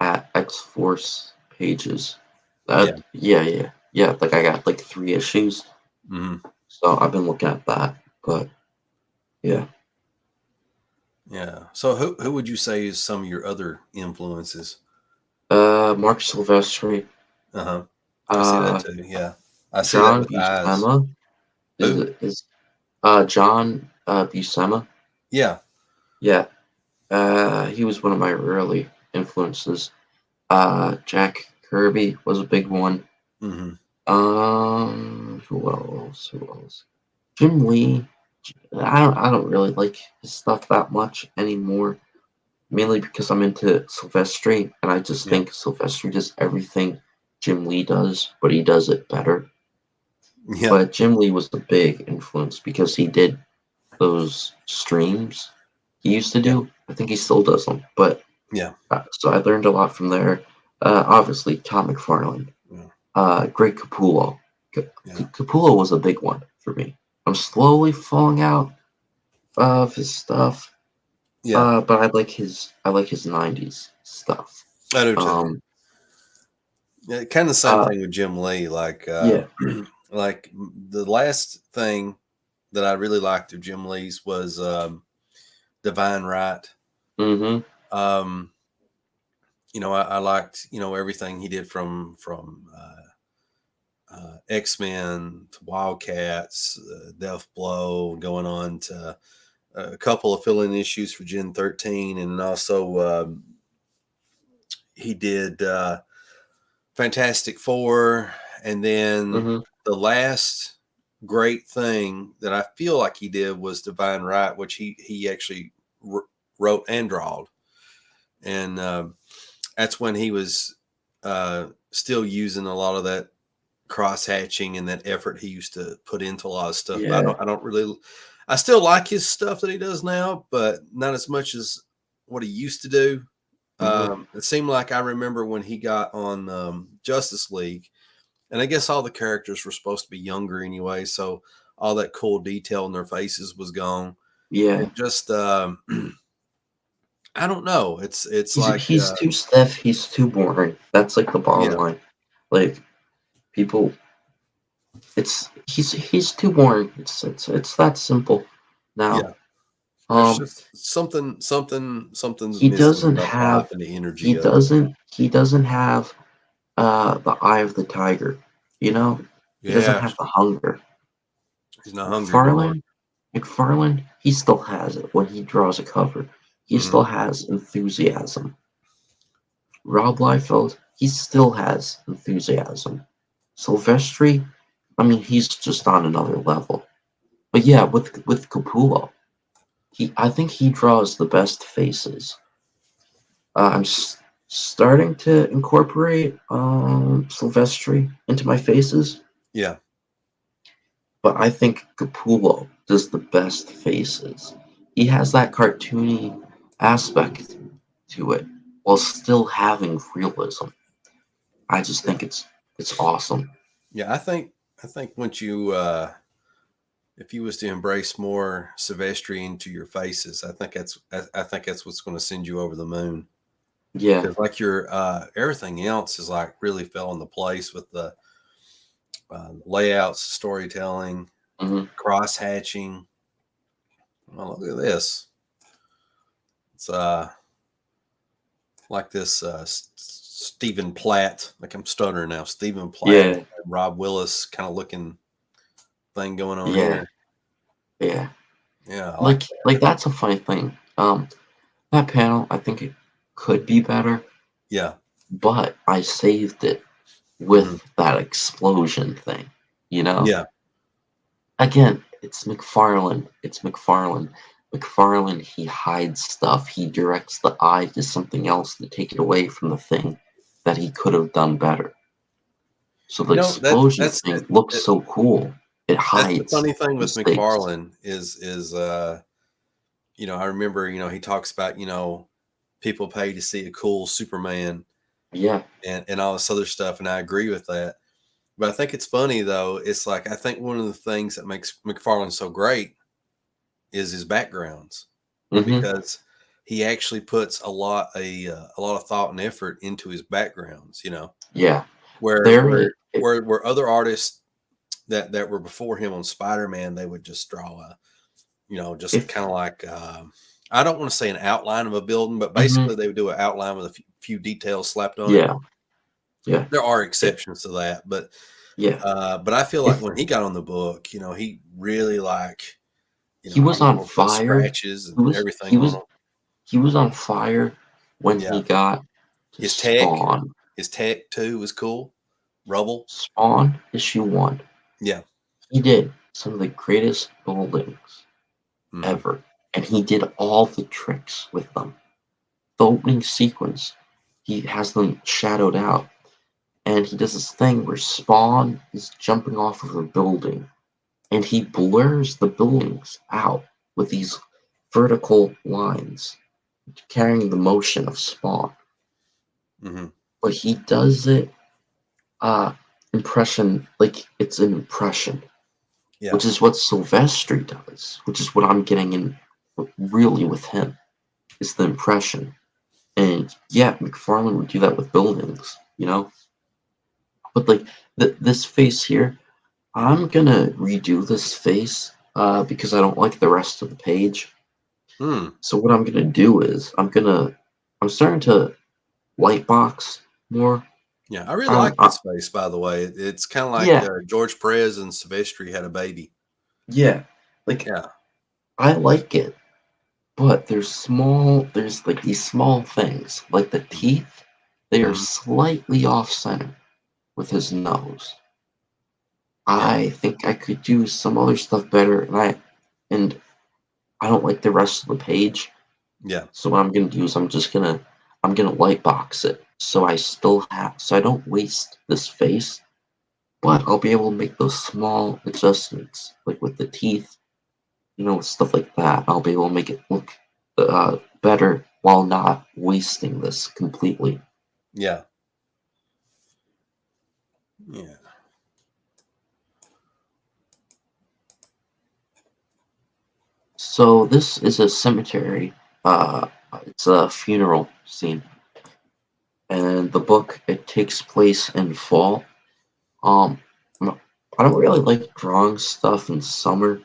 at X Force pages. Yeah. Yeah, yeah, yeah. Like I got like 3 issues, Hmm. so I've been looking at that. But yeah, Yeah. So who would you say is some of your other influences? Mark Silvestri, Uh huh. I see that uh, too. Yeah. I see that John with eyes. Buscema Who? is John Buscema. Yeah. Yeah, he was one of my early influences. Jack Kirby was a big one. Hmm. Who else? Who else? Jim Lee. I don't really like his stuff that much anymore. Mainly because I'm into Silvestri, and I just Yeah. think Silvestri does everything Jim Lee does, but he does it better. Yeah. But Jim Lee was a big influence because he did those streams he used to Yeah. do. I think he still does them, but Yeah. so I learned a lot from there. Obviously, Tom McFarlane, Yeah. Greg Capullo. Yeah. Capullo was a big one for me. I'm slowly falling out of his stuff, Yeah. but I like his '90s stuff. I do too. Um, Yeah, kind of the same uh, thing with Jim Lee. Like, yeah. like the last thing. that I really liked of Jim Lee's was Divine Right. Mm-hmm. I liked everything he did from X-Men to Wildcats, Death Blow, going on to a couple of fill-in issues for Gen 13, and also he did Fantastic Four, and then Mm-hmm. the last great thing that I feel like he did was Divine Right, which he actually wrote and drawed, and that's when he was still using a lot of that cross hatching and that effort he used to put into a lot of stuff. But Yeah. I don't really. I still like his stuff that he does now, but not as much as what he used to do. Mm-hmm. It seemed like I remember when he got on Justice League, and I guess all the characters were supposed to be younger anyway, so all that cool detail in their faces was gone. Yeah. And just I don't know. It's like He's too stiff. He's too boring. That's like the bottom yeah, line. Like people, he's too boring. It's that simple. Now, yeah. There's um, just something's he missing doesn't about the life have and the he energy of it. doesn't have the eye of the tiger. You know, he doesn't Yeah, have the hunger. he's not hungry no more. McFarlane, he still has it when he draws a cover. He Hmm. still has enthusiasm. Rob Liefeld, he still has enthusiasm. Silvestri, I mean, he's just on another level. But yeah, with Capullo, I think he draws the best faces. I'm starting to incorporate Silvestri into my faces, Yeah, but I think Capullo does the best faces. He has that cartoony aspect to it while still having realism. I just yeah, think it's awesome. yeah. I think once you if you was to embrace more Silvestri into your faces, I think that's what's going to send you over the moon. Yeah. Because like your everything else is like really fell into place with the layouts, storytelling, Hmm. cross hatching. Well, look at this. It's like this Stephen Platt. Like I'm stuttering now. Stephen Platt, Yeah. Rob Willis kind of looking thing going on Yeah. here. Yeah. Yeah, I like Like that. like that's a funny thing. That panel, I think it could be better, Yeah. but I saved it Hmm. with that explosion thing. You know? Yeah. Again, it's McFarlane. It's McFarlane. McFarlane, he hides stuff. He directs the eye to something else to take it away from the thing that he could have done better. So the explosion thing looks so cool. It that's the hides funny thing with mistakes. McFarlane is I remember he talks about people pay to see a cool Superman Yeah. and all this other stuff, and I agree with that. But I think it's funny though. It's like I think one of the things that makes McFarlane so great is his backgrounds Hmm. because he actually puts a lot of thought and effort into his backgrounds. Yeah. Where Very. where where other artists that were before him on Spider-Man, they would just draw just If. kind of like I don't want to say an outline of a building, but Hmm. basically they would do an outline with a few details slapped on it. Yeah. Yeah. There are If. exceptions to that, Yeah. but I feel like If when he got on the book, he really he I was on remember putting fire, scratches he and was everything he on was them. he was on fire when Yeah, he got to his tech, Spawn. his tech too was cool. Rubble. Spawn issue 1. Yeah. He did some of the greatest buildings Hmm. ever, and he did all the tricks with them. The opening sequence, he has them shadowed out, and he does this thing where Spawn is jumping off of a building, and he blurs the buildings out with these vertical lines carrying the motion of Spawn. Hmm. But he does it impression like it's an impression, Yeah. which is what Silvestri does, which is what I'm getting in really with him, is the impression. And yeah, McFarlane would do that with buildings. But like this face here, I'm gonna redo this face because I don't like the rest of the page. Hmm. So what I'm gonna do is I'm starting to lightbox more. Yeah, I really like Um, I, this face, by the way. It's kind of like yeah, George Perez and Silvestri had a baby. yeah. Like Yeah. I like it, but there's like these small things, like the teeth, they are Mhm. slightly off center with his nose. Yeah. I think I could do some other stuff better, and I don't like the rest of the page. Yeah. So what I'm gonna do is I'm gonna light box it so I don't waste this face, but I'll be able to make those small adjustments, like with the teeth, stuff like that. I'll be able to make it look better while not wasting this completely. Yeah. Yeah. So this is a cemetery. It's a funeral scene, and the book it takes place in fall. Um, I don't really like drawing stuff in summer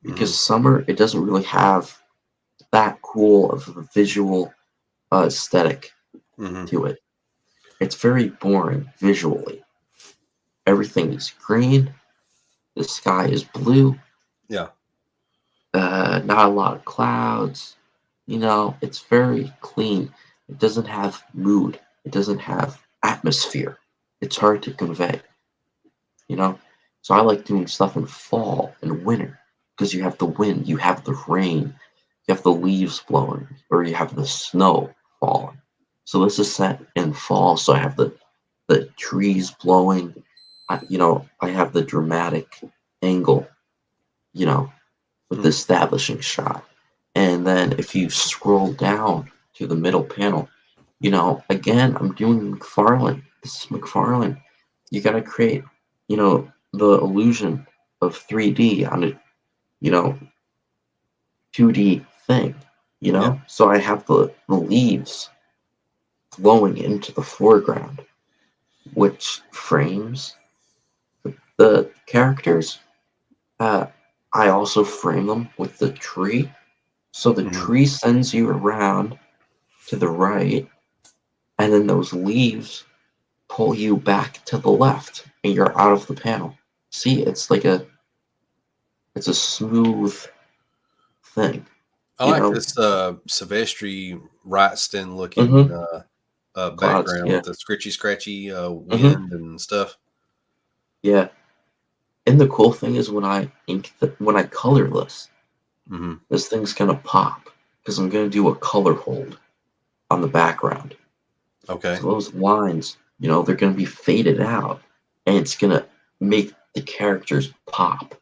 because Hmm. summer it doesn't really have that cool of a visual aesthetic Hmm. to it. It's very boring visually. Everything is green. The sky is blue. Yeah. Not a lot of clouds. It's very clean. It doesn't have mood. It doesn't have atmosphere. It's hard to convey, you know? So I like doing stuff in fall and winter because you have the wind, you have the rain, you have the leaves blowing, or you have the snow falling. So this is set in fall, so I have the trees blowing. I have the dramatic angle, you know, with the Hmm. establishing shot. And then if you scroll down to the middle panel, again, I'm doing McFarlane. This is McFarlane. You got to create, the illusion of 3D on a, you know, 2D thing, Yeah. So I have the leaves flowing into the foreground, which frames the characters. Uh, I also frame them with the tree. So the Hmm. tree sends you around to the right, and then those leaves pull you back to the left, and you're out of the panel. See, it's a smooth thing, I you like know. this Silvestri Wrightston looking Mm-hmm. Clouds, background yeah. with the scritchy scratchy Mm-hmm. wind and stuff. Yeah. And the cool thing is when I color Hmm. this thing's gonna pop because I'm gonna do a color hold on the background. Okay. So those lines, they're gonna be faded out, and it's gonna make the characters pop.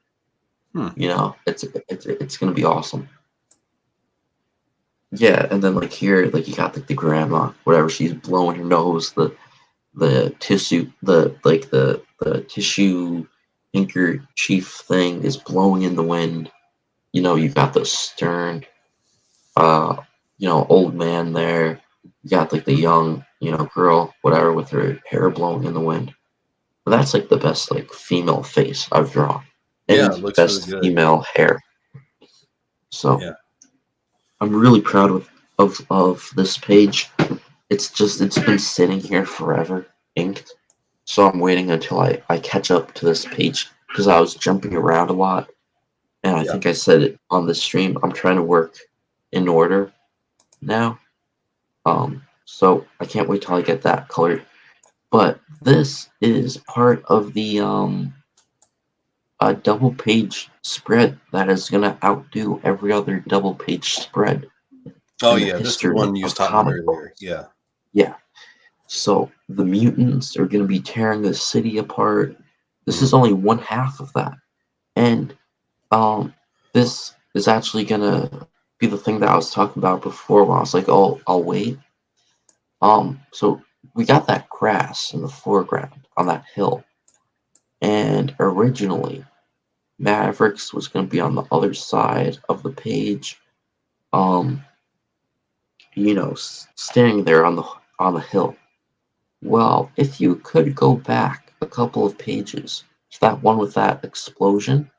Hmm. It's gonna be awesome. Yeah, and then like here, like you got like the grandma, whatever, she's blowing her nose, the tissue, the tissue handkerchief thing is blowing in the wind. You've got the stern, uh, old man there. You got like the young, girl, whatever, with her hair blowing in the wind. But that's like the best like female face I've drawn, Yeah, and it looks really best good. female hair. So Yeah. I'm really proud of this page. It's been sitting here forever, inked. So I'm waiting until I catch up to this page because I was jumping around a lot. And I Yeah. think I said it on the stream. I'm trying to work in order now. So I can't wait till I get that colored. But this is part of the a double page spread that is gonna outdo every other double page spread Oh in the yeah, this is the history one you was of talking about comic earlier. books. Yeah. Yeah. So the mutants are gonna be tearing the city apart. This Hmm. is only one half of that. And this is actually gonna be the thing that I was talking about before when I was like, oh, I'll wait. So we got that grass in the foreground on that hill. And originally Mavericks was gonna be on the other side of the page, um, standing there on the hill. Well, if you could go back a couple of pages to that one with that explosion,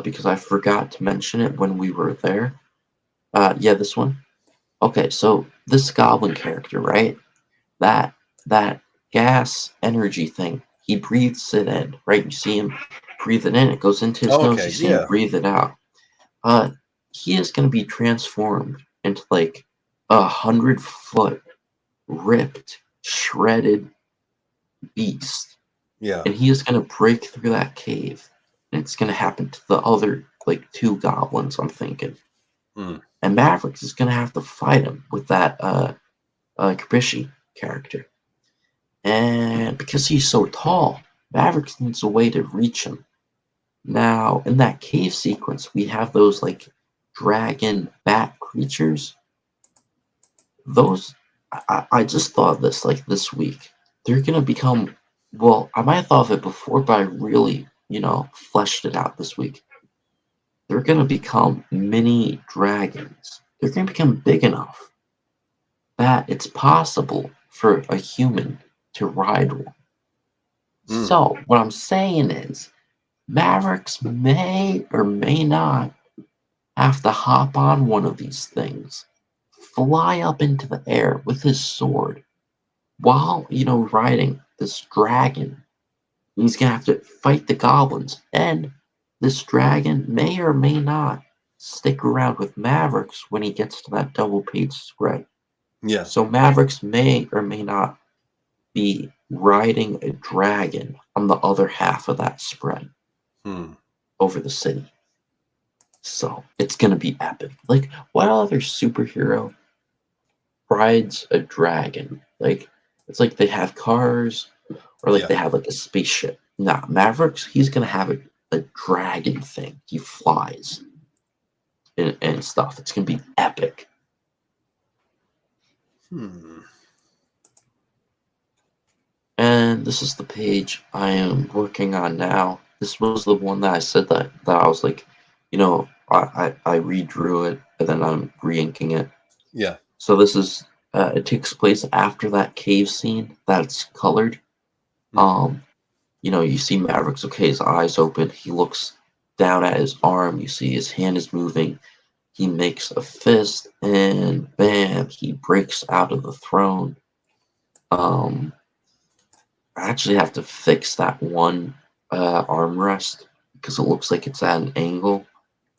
because I forgot to mention it when we were there. Yeah, this one. Okay, so this goblin character, right? That that gas energy thing, he breathes it in, right? You see him breathe it in, it goes into his Oh, nose, okay. you see him Yeah. breathe it out. Uh, he is going to be transformed into like 100-foot ripped, shredded beast, Yeah. and he is going to break through that cave, and it's going to happen to the other like two goblins, I'm thinking. Mm. And Mavericks is going to have to fight him with that Kabishi character. And because he's so tall, Mavericks needs a way to reach him. Now, in that cave sequence, we have those like dragon bat creatures. Those, I just thought of this like this week. They're gonna become, well, I might have thought of it before, but I really, fleshed it out this week. They're gonna become mini dragons. They're gonna become big enough that it's possible for a human to ride one. Mm. So, what I'm saying is, Mavericks may or may not have to hop on one of these things, fly up into the air with his sword while, riding this dragon. He's going to have to fight the goblins, and this dragon may or may not stick around with Mavericks when he gets to that double page spread. Yeah. So Mavericks may or may not be riding a dragon on the other half of that spread over the city. So it's gonna be epic. Like, what other superhero rides a dragon? Like, it's like they have cars, or like Yeah. they have like a spaceship. Nah, Mavericks, he's gonna have a dragon thing. He flies and stuff. It's gonna be epic. Hmm. And this is the page I am working on now. This was the one that I said that I was like, I redrew it and then I'm re-inking it. Yeah. So this is it takes place after that cave scene that's colored. Mm-hmm. You see Mavericks, okay, his eyes open, he looks down at his arm, you see his hand is moving, he makes a fist, and bam, he breaks out of the throne. I actually have to fix that one armrest because it looks like it's at an angle,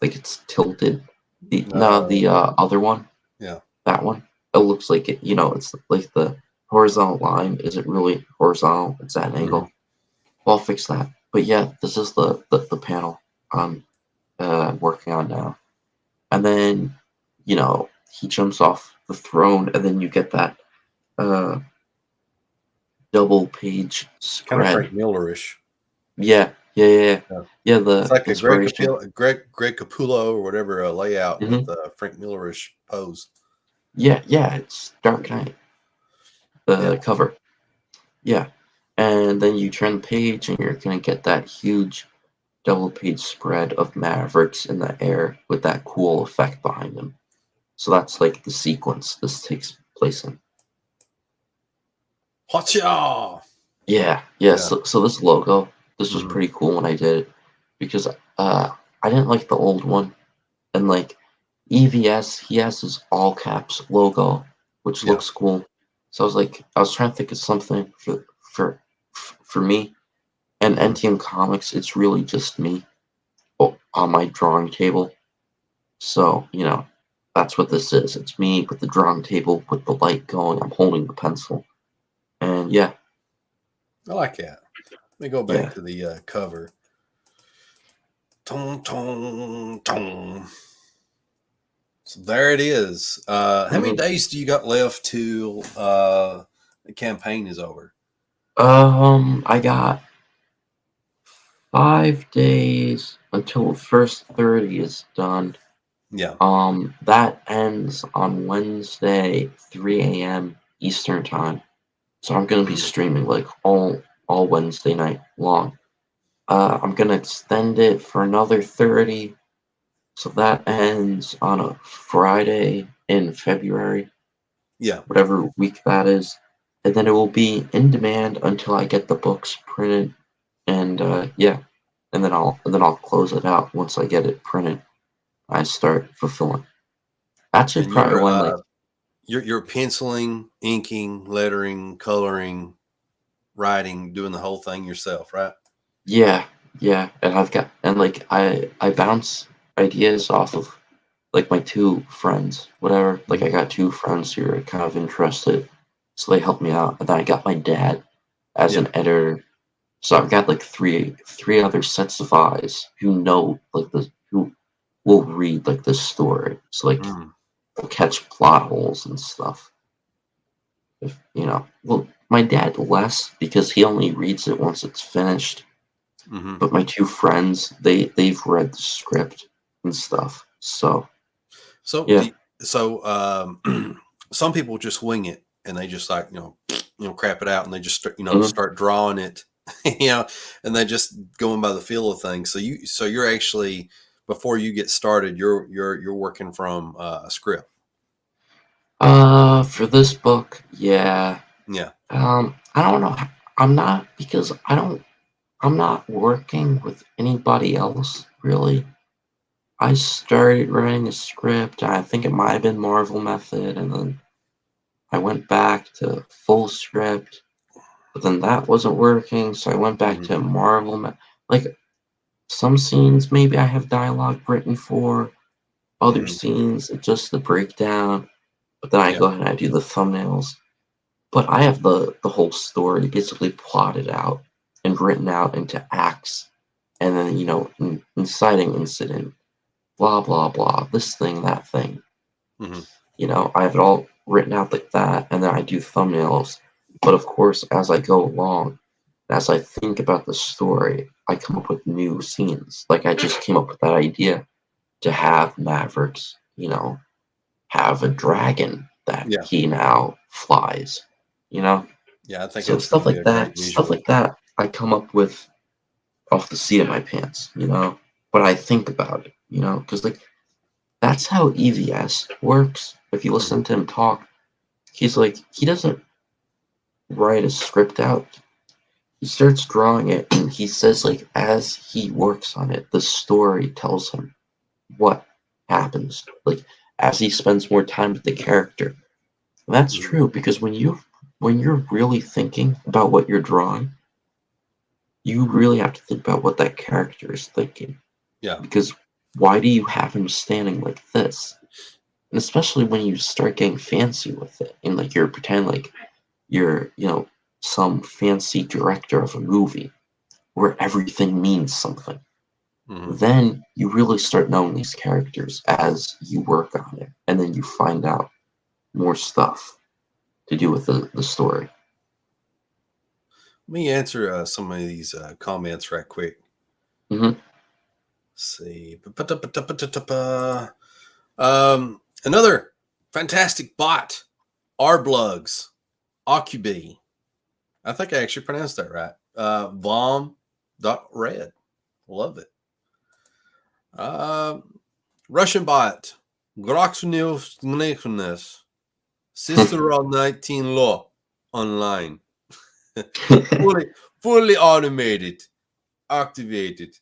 like it's tilted. The other one, Yeah. that one, it looks like it. It's like the horizontal line isn't really horizontal; it's at an Mm-hmm. angle. Well, I'll fix that. But yeah, this is the panel I'm working on now, and then he jumps off the throne, and then you get that uh, double page Kind of Frank spread. Millerish. Yeah, yeah, yeah, yeah. Yeah. Yeah, It's the like a inspiration. Greg Capullo or whatever layout with Hmm. Frank Millerish pose. Yeah, yeah, it's Dark Knight, Yeah. the cover. Yeah. And then you turn the page and you're gonna get that huge double page spread of Mavericks in the air with that cool effect behind them. So that's like the sequence this takes place in. Hotcha! Yeah, yeah. Yeah. So this logo, this was Mm-hmm. pretty cool when I did it because I didn't like the old one, and like EVS, he has his all caps logo, which Yeah. looks cool. So I was trying to think of something for me. And Mm-hmm. NTM Comics, it's really just me on my drawing table. So that's what this is. It's me with the drawing table with the light going. I'm holding the pencil, and yeah, I like that. Let me go back yeah. to the cover. Tong, tong, tong. So there it is. How many Mhm. days do you got left till the campaign is over? I got 5 days until the first 30 is done. Yeah. That ends on Wednesday, 3 a.m. Eastern time. So I'm gonna be Mm-hmm. streaming like all Wednesday night long. I'm gonna extend it for another 30, so that ends on a Friday in February, Yeah. whatever week that is, and then it will be in demand until I get the books printed. And yeah, and then I'll close it out once I get it printed. I start fulfilling. Actually, And probably when like you're penciling, inking, lettering, coloring, writing, doing the whole thing yourself, right? yeah, yeah, and like I bounce ideas off of like my two friends, whatever. Like I got two friends who are kind of interested, so they helped me out. And then I got my dad as Yeah. an editor. So I've got like three other sets of eyes who know like who will read like the story. So like Mm, they'll catch plot holes and stuff. If well, my dad less because he only reads it once it's finished. hmm But my two friends, they've read the script and stuff. So So, yeah. some people just wing it and they just like crap it out and they just Mhm. start drawing it, and they just going by the feel of things. So you're actually before you get started, you're working from a script. For this book, yeah. Yeah. I don't know. I'm not because I'm not working with anybody else really. I started writing a script. I think it might have been Marvel Method, and then I went back to full script, but then that wasn't working, so I went back hmm to Marvel. Like some scenes, maybe I have dialogue written for. Other hmm scenes, it's just the breakdown. But then I Yeah. go ahead and I do the thumbnails. But I have the whole story basically plotted out and written out into acts, and then inciting incident, blah blah blah, this thing, that thing. hmm I have it all written out like that, and then I do thumbnails. But of course, as I go along, as I think about the story, I come up with new scenes. Like I just came up with that idea to have Mavericks, have a dragon that Yeah. he now flies, you know? Yeah. I think So that's going to be a great stuff visual. like that I come up with off the seat of my pants, but I think about it, because like that's how EVS works. If you hmm listen to him talk, he's like, he doesn't write a script out. He starts drawing it and he says like as he works on it, the story tells him what happens. Like as he spends more time with the character. And that's hmm true because when you're really thinking about what you're drawing, you really have to think about what that character is thinking. Yeah. Because why do you have him standing like this? And especially when you start getting fancy with it and like you're pretending like you're, some fancy director of a movie where everything means something. hmm Then you really start knowing these characters as you work on it. And then you find out more stuff to do with the story. Let me answer some of these comments right quick. Hmm. Let's see. Another fantastic bot, Arblugs, Occubi. I think I actually pronounced that right. Vom.red. Love it. Russian bot, Groxunilfness, Sister on 19 Law online. fully, fully automated, activated.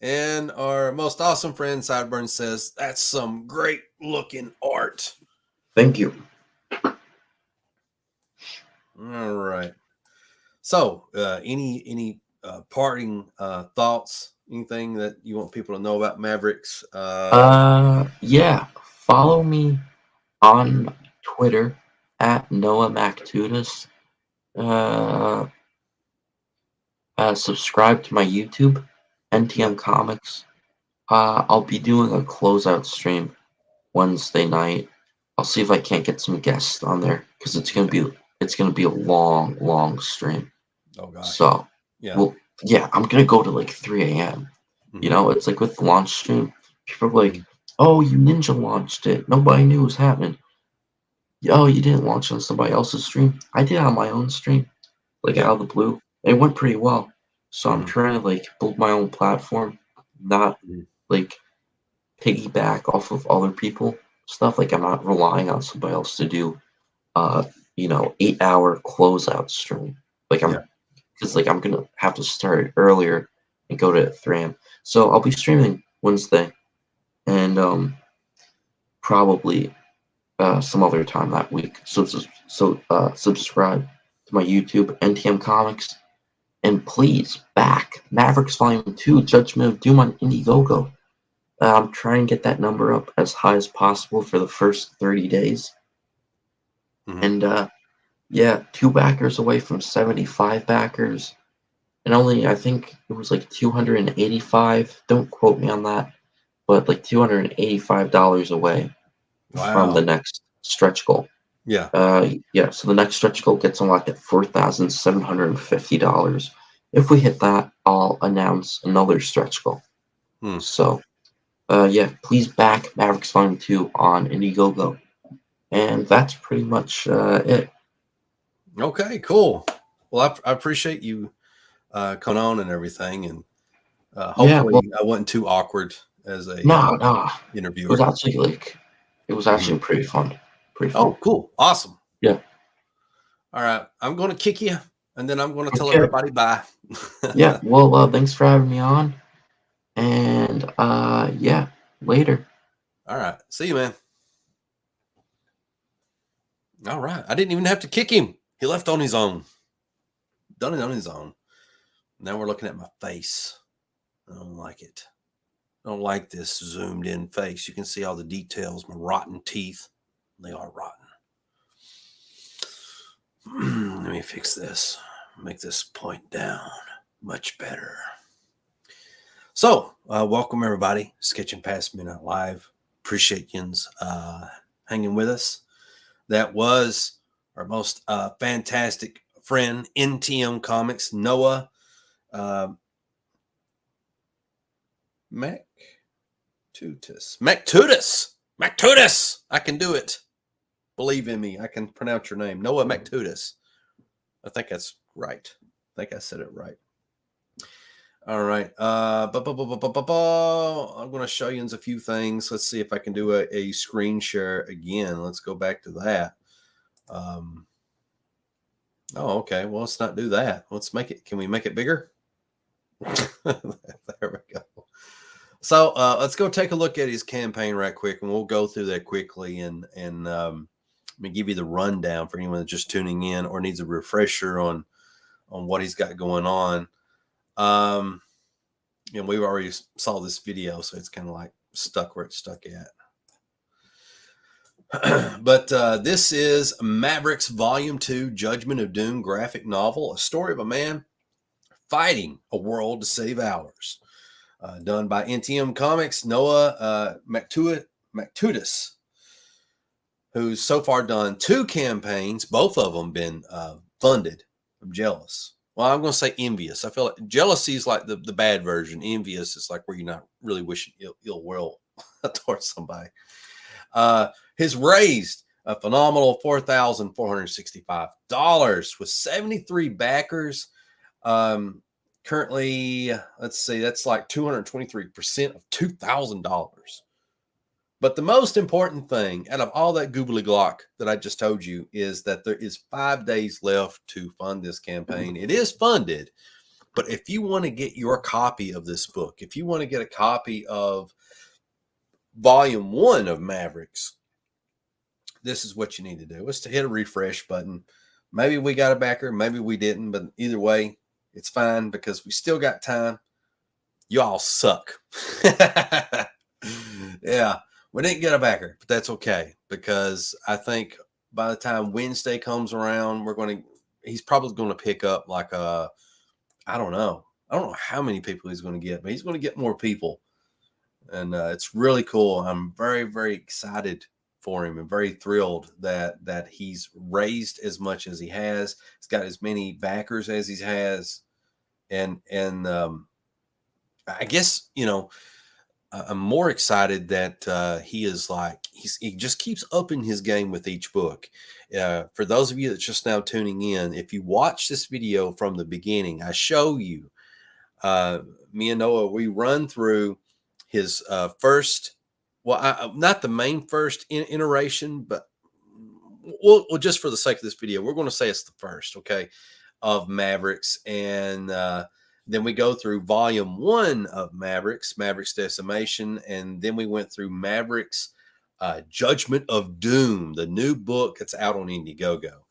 And our most awesome friend Sideburn says, "That's some great looking art." Thank you. All right. So, any parting thoughts? Anything that you want people to know about Mavericks? Yeah. Follow me on Twitter at Noah MACTUTUS. Uh, Subscribe to my YouTube, Yeah, NTM Comics. I'll be doing a closeout stream Wednesday night. I'll see if I can't get some guests on there because okay. it's gonna be a long, long stream. Oh gosh. So, Yeah. well, yeah, I'm gonna go to like 3 a.m. hmm It's like with the launch stream, people are like, hmm "Oh, you ninja launched it. Nobody knew it was happening." Oh, you didn't launch on somebody else's stream. I did it on my own stream, like Yeah. out of the blue. It went pretty well. So I'm hmm trying to like build my own platform, not hmm like piggyback off of other people stuff. Like I'm not relying on somebody else to do 8-hour closeout stream. Like Yeah. I'm because like I'm gonna have to start earlier and go to 3 a.m. So I'll be streaming Wednesday and probably some other time that week. So subscribe to my YouTube NTM Comics, and please back Mavericks Volume 2 Judgment of Doom on Indiegogo. I'm trying to get that number up as high as possible for the first 30 days. And yeah, 2 backers away from 75 backers. And only, I think it was like 285. Don't quote me on that, but like $285 away from the next stretch goal. Yeah. Yeah, so the next stretch goal gets unlocked at $4,750. If we hit that, I'll announce another stretch goal. So, yeah, please back Mavericks Volume 2 on Indiegogo. And that's pretty much it. Okay, cool. Well, I appreciate you coming on and everything, and hopefully I wasn't too awkward as a interviewer. It was actually pretty fun. Oh, cool. Awesome. Yeah. All right. I'm going to kick you, and then I'm going to tell everybody bye. Yeah. Well, thanks for having me on. And yeah, later. All right. See you, man. All right. I didn't even have to kick him. He left on his own. Done it on his own. Now we're looking at my face. I don't like it. I don't like this zoomed in face. You can see all the details, my rotten teeth. They are rotten. Let me fix this. Make this point down. Much better. So, welcome everybody. Sketching Past Midnight Live. Appreciate yous hanging with us. That was our most fantastic friend, NTM Comics, Noah MACTUTUS. I can do it. Believe in me. I can pronounce your name. Noah MACTUTUS. I think that's right. I think I said it right. All right. I'm going to show you a few things. Let's see if I can do a screen share again. Let's go back to that. Oh, okay. Well, let's not do that. Let's make it. Can we make it bigger? There we go. So let's go take a look at his campaign right quick, and we'll go through that quickly and let me give you the rundown for anyone that's just tuning in or needs a refresher on what he's got going on. And we already saw this video, so it's kind of like stuck where it's stuck at. But this is Mavericks Volume 2 Judgment of Doom graphic novel, a story of a man fighting a world to save ours. Done by NTM Comics, Noah MACTUTUS, who's so far done 2 campaigns, both of them been funded. I'm jealous. Well, I'm going to say envious. I feel like jealousy is like the bad version. Envious is like where you're not really wishing ill will towards somebody. Has raised a phenomenal $4,465 with 73 backers. Currently, let's see, that's like 223% of $2,000. But the most important thing out of all that googly glock that I just told you is that there is 5 days left to fund this campaign. It is funded, but if you want to get your copy of this book, if you want to get a copy of Volume 1 of Mavericks, this is what you need to do. It's to hit a refresh button. Maybe we got a backer, maybe we didn't, but either way, it's fine because we still got time. Y'all suck. Yeah, we didn't get a backer, but that's okay because I think by the time Wednesday comes around, he's probably going to pick up like I don't know how many people he's going to get, but he's going to get more people. And it's really cool. I'm very, very excited for him and very thrilled that he's raised as much as he has. He's got as many backers as he has. And I guess, I'm more excited that he just keeps upping his game with each book. For those of you that's just now tuning in, if you watch this video from the beginning, I show you, me and Noah, we run through his first, not the main first iteration, but we'll just for the sake of this video, we're going to say it's the first. Okay. of Mavericks, and then we go through volume 1 of Mavericks, Mavericks Decimation, and then we went through Mavericks Judgment of Doom, the new book that's out on Indiegogo.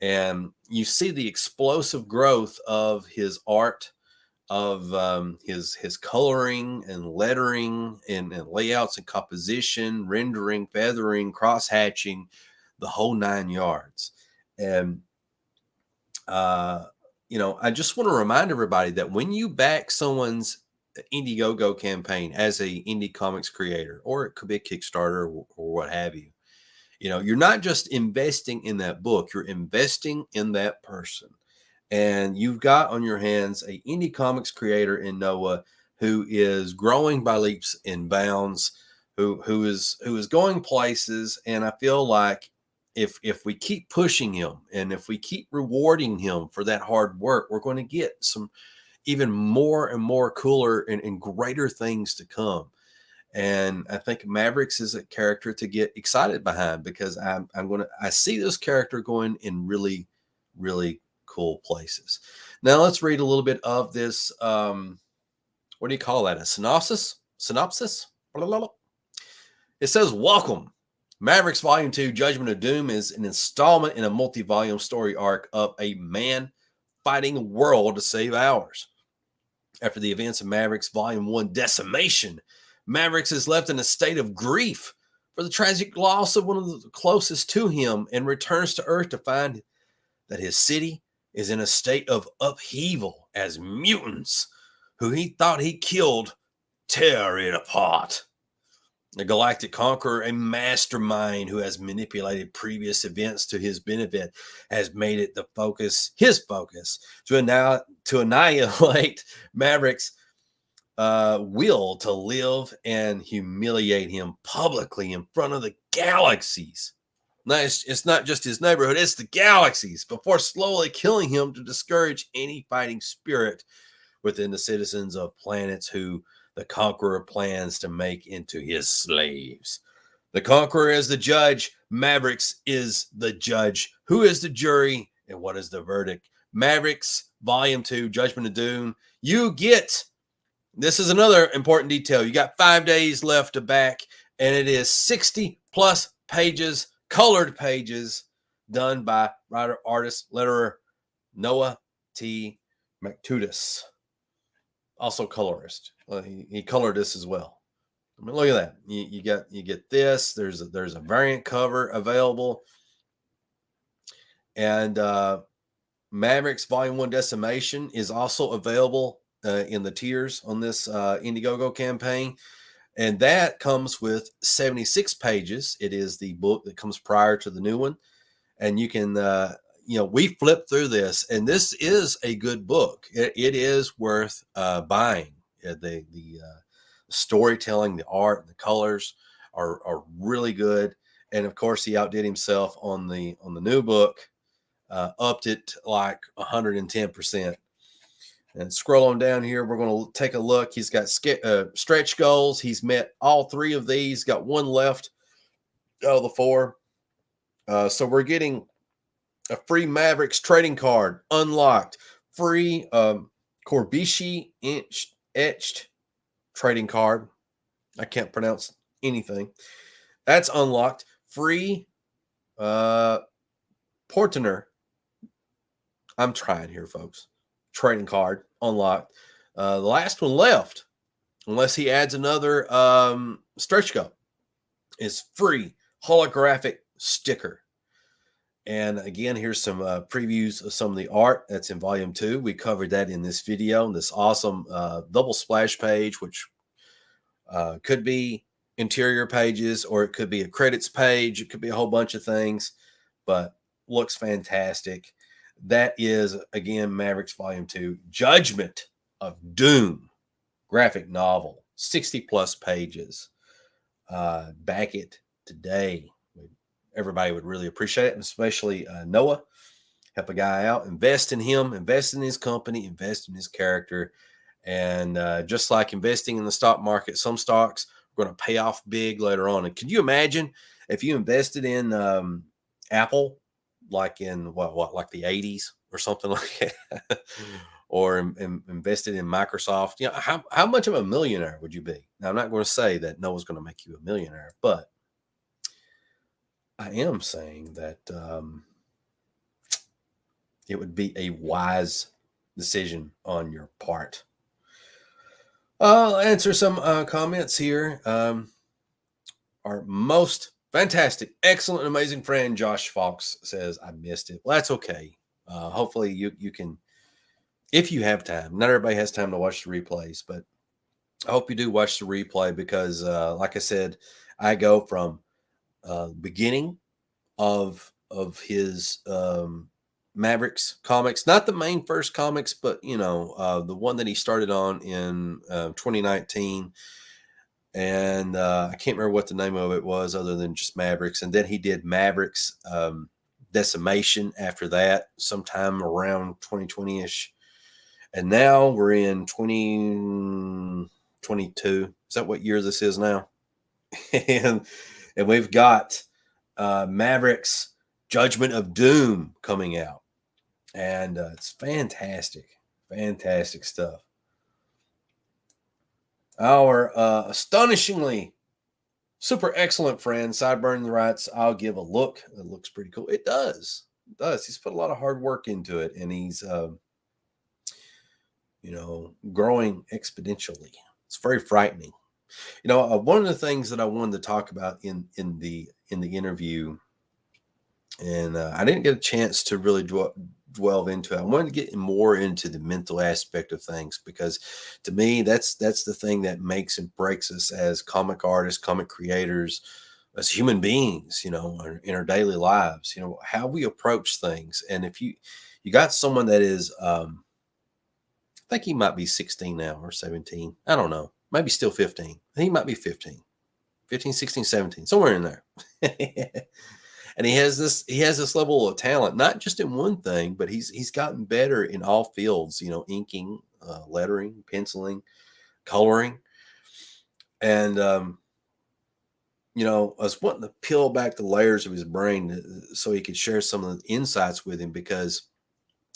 And you see the explosive growth of his art, of his coloring and lettering and layouts and composition, rendering, feathering, cross hatching, the whole 9 yards. And you know, I just want to remind everybody that when you back someone's Indiegogo campaign as a indie comics creator, or it could be a Kickstarter or what have you, you know, you're not just investing in that book, you're investing in that person. And you've got on your hands a indie comics creator in Noah who is growing by leaps and bounds, who is going places. And I feel like if we keep pushing him and if we keep rewarding him for that hard work, we're going to get some even more and more cooler and greater things to come. And I think Mavericks is a character to get excited behind, because I see this character going in really, really cool places. Now let's read a little bit of this. What do you call that? A synopsis? Blah, blah, blah. It says, welcome. Mavericks Volume 2 Judgment of Doom is an installment in a multi-volume story arc of a man fighting the world to save ours. After the events of Mavericks Volume 1 Decimation, Mavericks is left in a state of grief for the tragic loss of one of the closest to him, and returns to Earth to find that his city is in a state of upheaval as mutants who he thought he killed tear it apart. The Galactic Conqueror, a mastermind who has manipulated previous events to his benefit, has made it his focus to annihilate Mavericks' will to live and humiliate him publicly in front of the galaxies. Now, it's not just his neighborhood, it's the galaxies, before slowly killing him to discourage any fighting spirit within the citizens of planets who the Conqueror plans to make into his slaves. The Conqueror is the judge. Mavericks is the judge. Who is the jury, and what is the verdict? Mavericks Volume 2 Judgment of Doom. This is another important detail. You got 5 days left to back, and it is 60 plus pages, colored pages, done by writer, artist, letterer Noah T. MACTUTUS, also colorist. He colored this as well. I mean, look at that. You get this. There's a variant cover available, and Mavericks Volume 1 Decimation is also available in the tiers on this Indiegogo campaign. And that comes with 76 pages. It is the book that comes prior to the new one. And you can, we flipped through this, and this is a good book. It is worth buying. The storytelling, the art, the colors are really good. And of course, he outdid himself on the new book, upped it like 110%. And scroll on down here, we're going to take a look. He's got stretch goals. He's met all 3 of these, got 1 left out of the 4. So we're getting a free Mavericks trading card unlocked, free Corbishi etched trading card. I can't pronounce anything. That's unlocked. Free Portner. I'm trying here, folks. Trading card unlocked. The last one left, unless he adds another stretch goal, is free holographic sticker. And again, here's some previews of some of the art that's in Volume 2. We covered that in this video. This awesome double splash page, which could be interior pages, or it could be a credits page. It could be a whole bunch of things, but looks fantastic. That is, again, Mavericks Volume 2, Judgment of Doom, graphic novel, 60 plus pages. Back it today. Everybody would really appreciate it, and especially Noah. Help a guy out, invest in him, invest in his company, invest in his character. And just like investing in the stock market, some stocks are going to pay off big later on. And can you imagine if you invested in Apple, like in like the 80s, or something like that, or invested in Microsoft, you know, how much of a millionaire would you be? Now, I'm not going to say that Noah's going to make you a millionaire, but I am saying that it would be a wise decision on your part. I'll answer some comments here. Our most fantastic, excellent, amazing friend Josh Fox says, I missed it. Well, that's okay. Hopefully you can, if you have time. Not everybody has time to watch the replays, but I hope you do watch the replay because, like I said, I go from beginning of his Mavericks comics, not the main first comics, but you know, the one that he started on in 2019. And I can't remember what the name of it was other than just Mavericks. And then he did Mavericks Decimation after that, sometime around 2020-ish. And now we're in 2022. Is that what year this is now? and we've got Mavericks Judgment of Doom coming out. And it's fantastic. Fantastic stuff. Our astonishingly super excellent friend, Sideburn writes, I'll give a look. It looks pretty cool. It does. It does. He's put a lot of hard work into it, and he's, you know, growing exponentially. It's very frightening. You know, one of the things that I wanted to talk about in the interview, and I didn't get a chance to really delve into it. I wanted to get more into the mental aspect of things because, to me, that's the thing that makes and breaks us as comic artists, comic creators, as human beings. You know, in our daily lives. You know, how we approach things. And if you got someone that is, I think he might be 16 now or 17. I don't know. Maybe still 15. He might be 15, 16, 17, somewhere in there. And he has this level of talent, not just in one thing, but he's gotten better in all fields, you know, inking, lettering, penciling, coloring. And, you know, I was wanting to peel back the layers of his brain so he could share some of the insights with him because,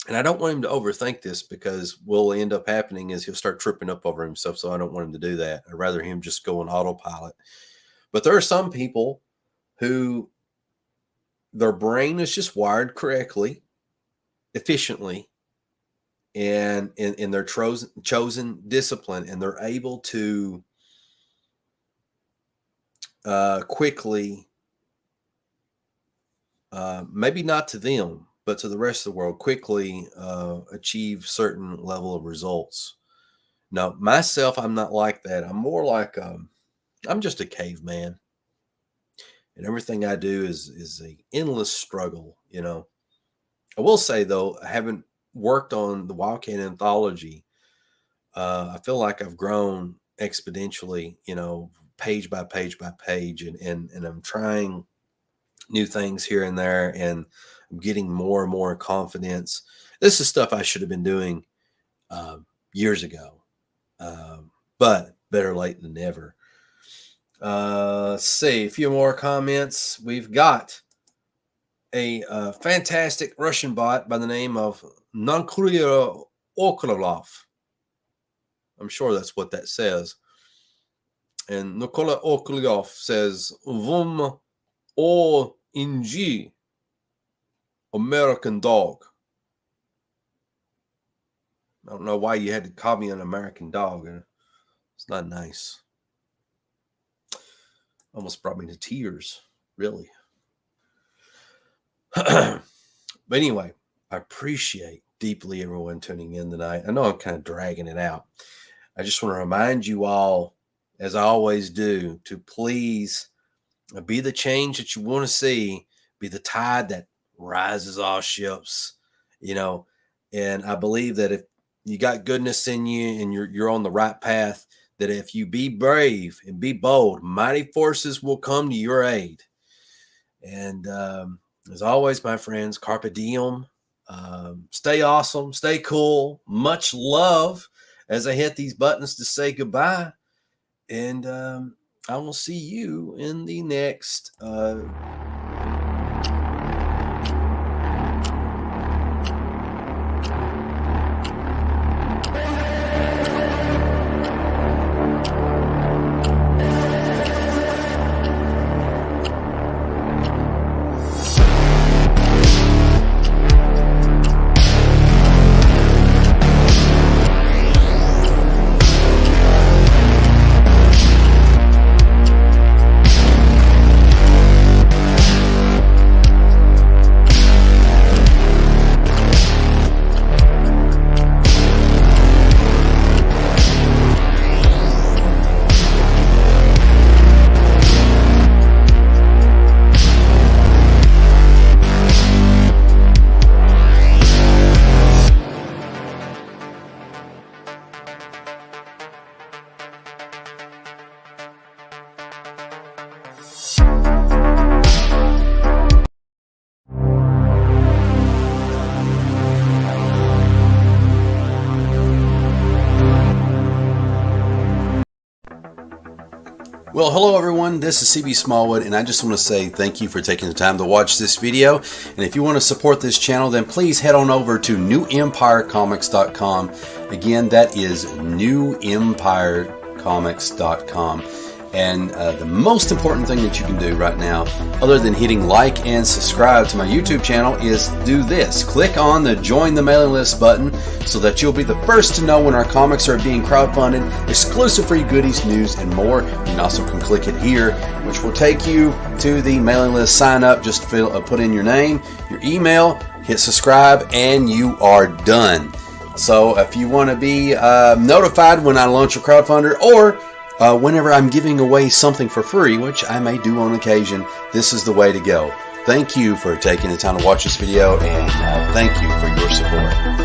and I don't want him to overthink this because what'll end up happening is he'll start tripping up over himself. So I don't want him to do that. I'd rather him just go on autopilot. But there are some people who their brain is just wired correctly, efficiently, and in their chosen discipline, and they're able to quickly, maybe not to them, but to the rest of the world, quickly achieve certain level of results. Now, myself, I'm not like that. I'm more like I'm just a caveman. And everything I do is a endless struggle, you know. I will say, though, I haven't worked on the Wildcat anthology. I feel like I've grown exponentially, you know, page by page by page. And I'm trying new things here and there. And I'm getting more and more confidence. This is stuff I should have been doing years ago. But better late than never. Let's see a few more comments. We've got a fantastic Russian bot by the name of Nikola Okolov. I'm sure that's what that says. And Nikola Okolov says, Vum O Inji, American dog. I don't know why you had to call me an American dog. It's not nice. Almost brought me to tears, really. But anyway, I appreciate deeply everyone tuning in tonight. I know I'm kind of dragging it out. I just want to remind you all, as I always do, to please be the change that you want to see, be the tide that rises all ships, you know. And I believe that if you got goodness in you and you're on the right path, that if you be brave and be bold, mighty forces will come to your aid. And as always, my friends, carpe diem, stay awesome, stay cool, much love as I hit these buttons to say goodbye. And I will see you in the next Well, hello everyone, this is CB Smallwood, and I just want to say thank you for taking the time to watch this video. And if you want to support this channel, then please head on over to newempirecomics.com. Again, that is newempirecomics.com. And the most important thing that you can do right now, other than hitting like and subscribe to my YouTube channel, is do this. Click on the Join the Mailing List button so that you'll be the first to know when our comics are being crowdfunded, exclusive free goodies, news, and more. You can also click it here, which will take you to the mailing list sign up. Just put in your name, your email, hit subscribe, and you are done. So if you want to be notified when I launch a crowdfunder, or whenever I'm giving away something for free, which I may do on occasion, this is the way to go. Thank you for taking the time to watch this video, and thank you for your support.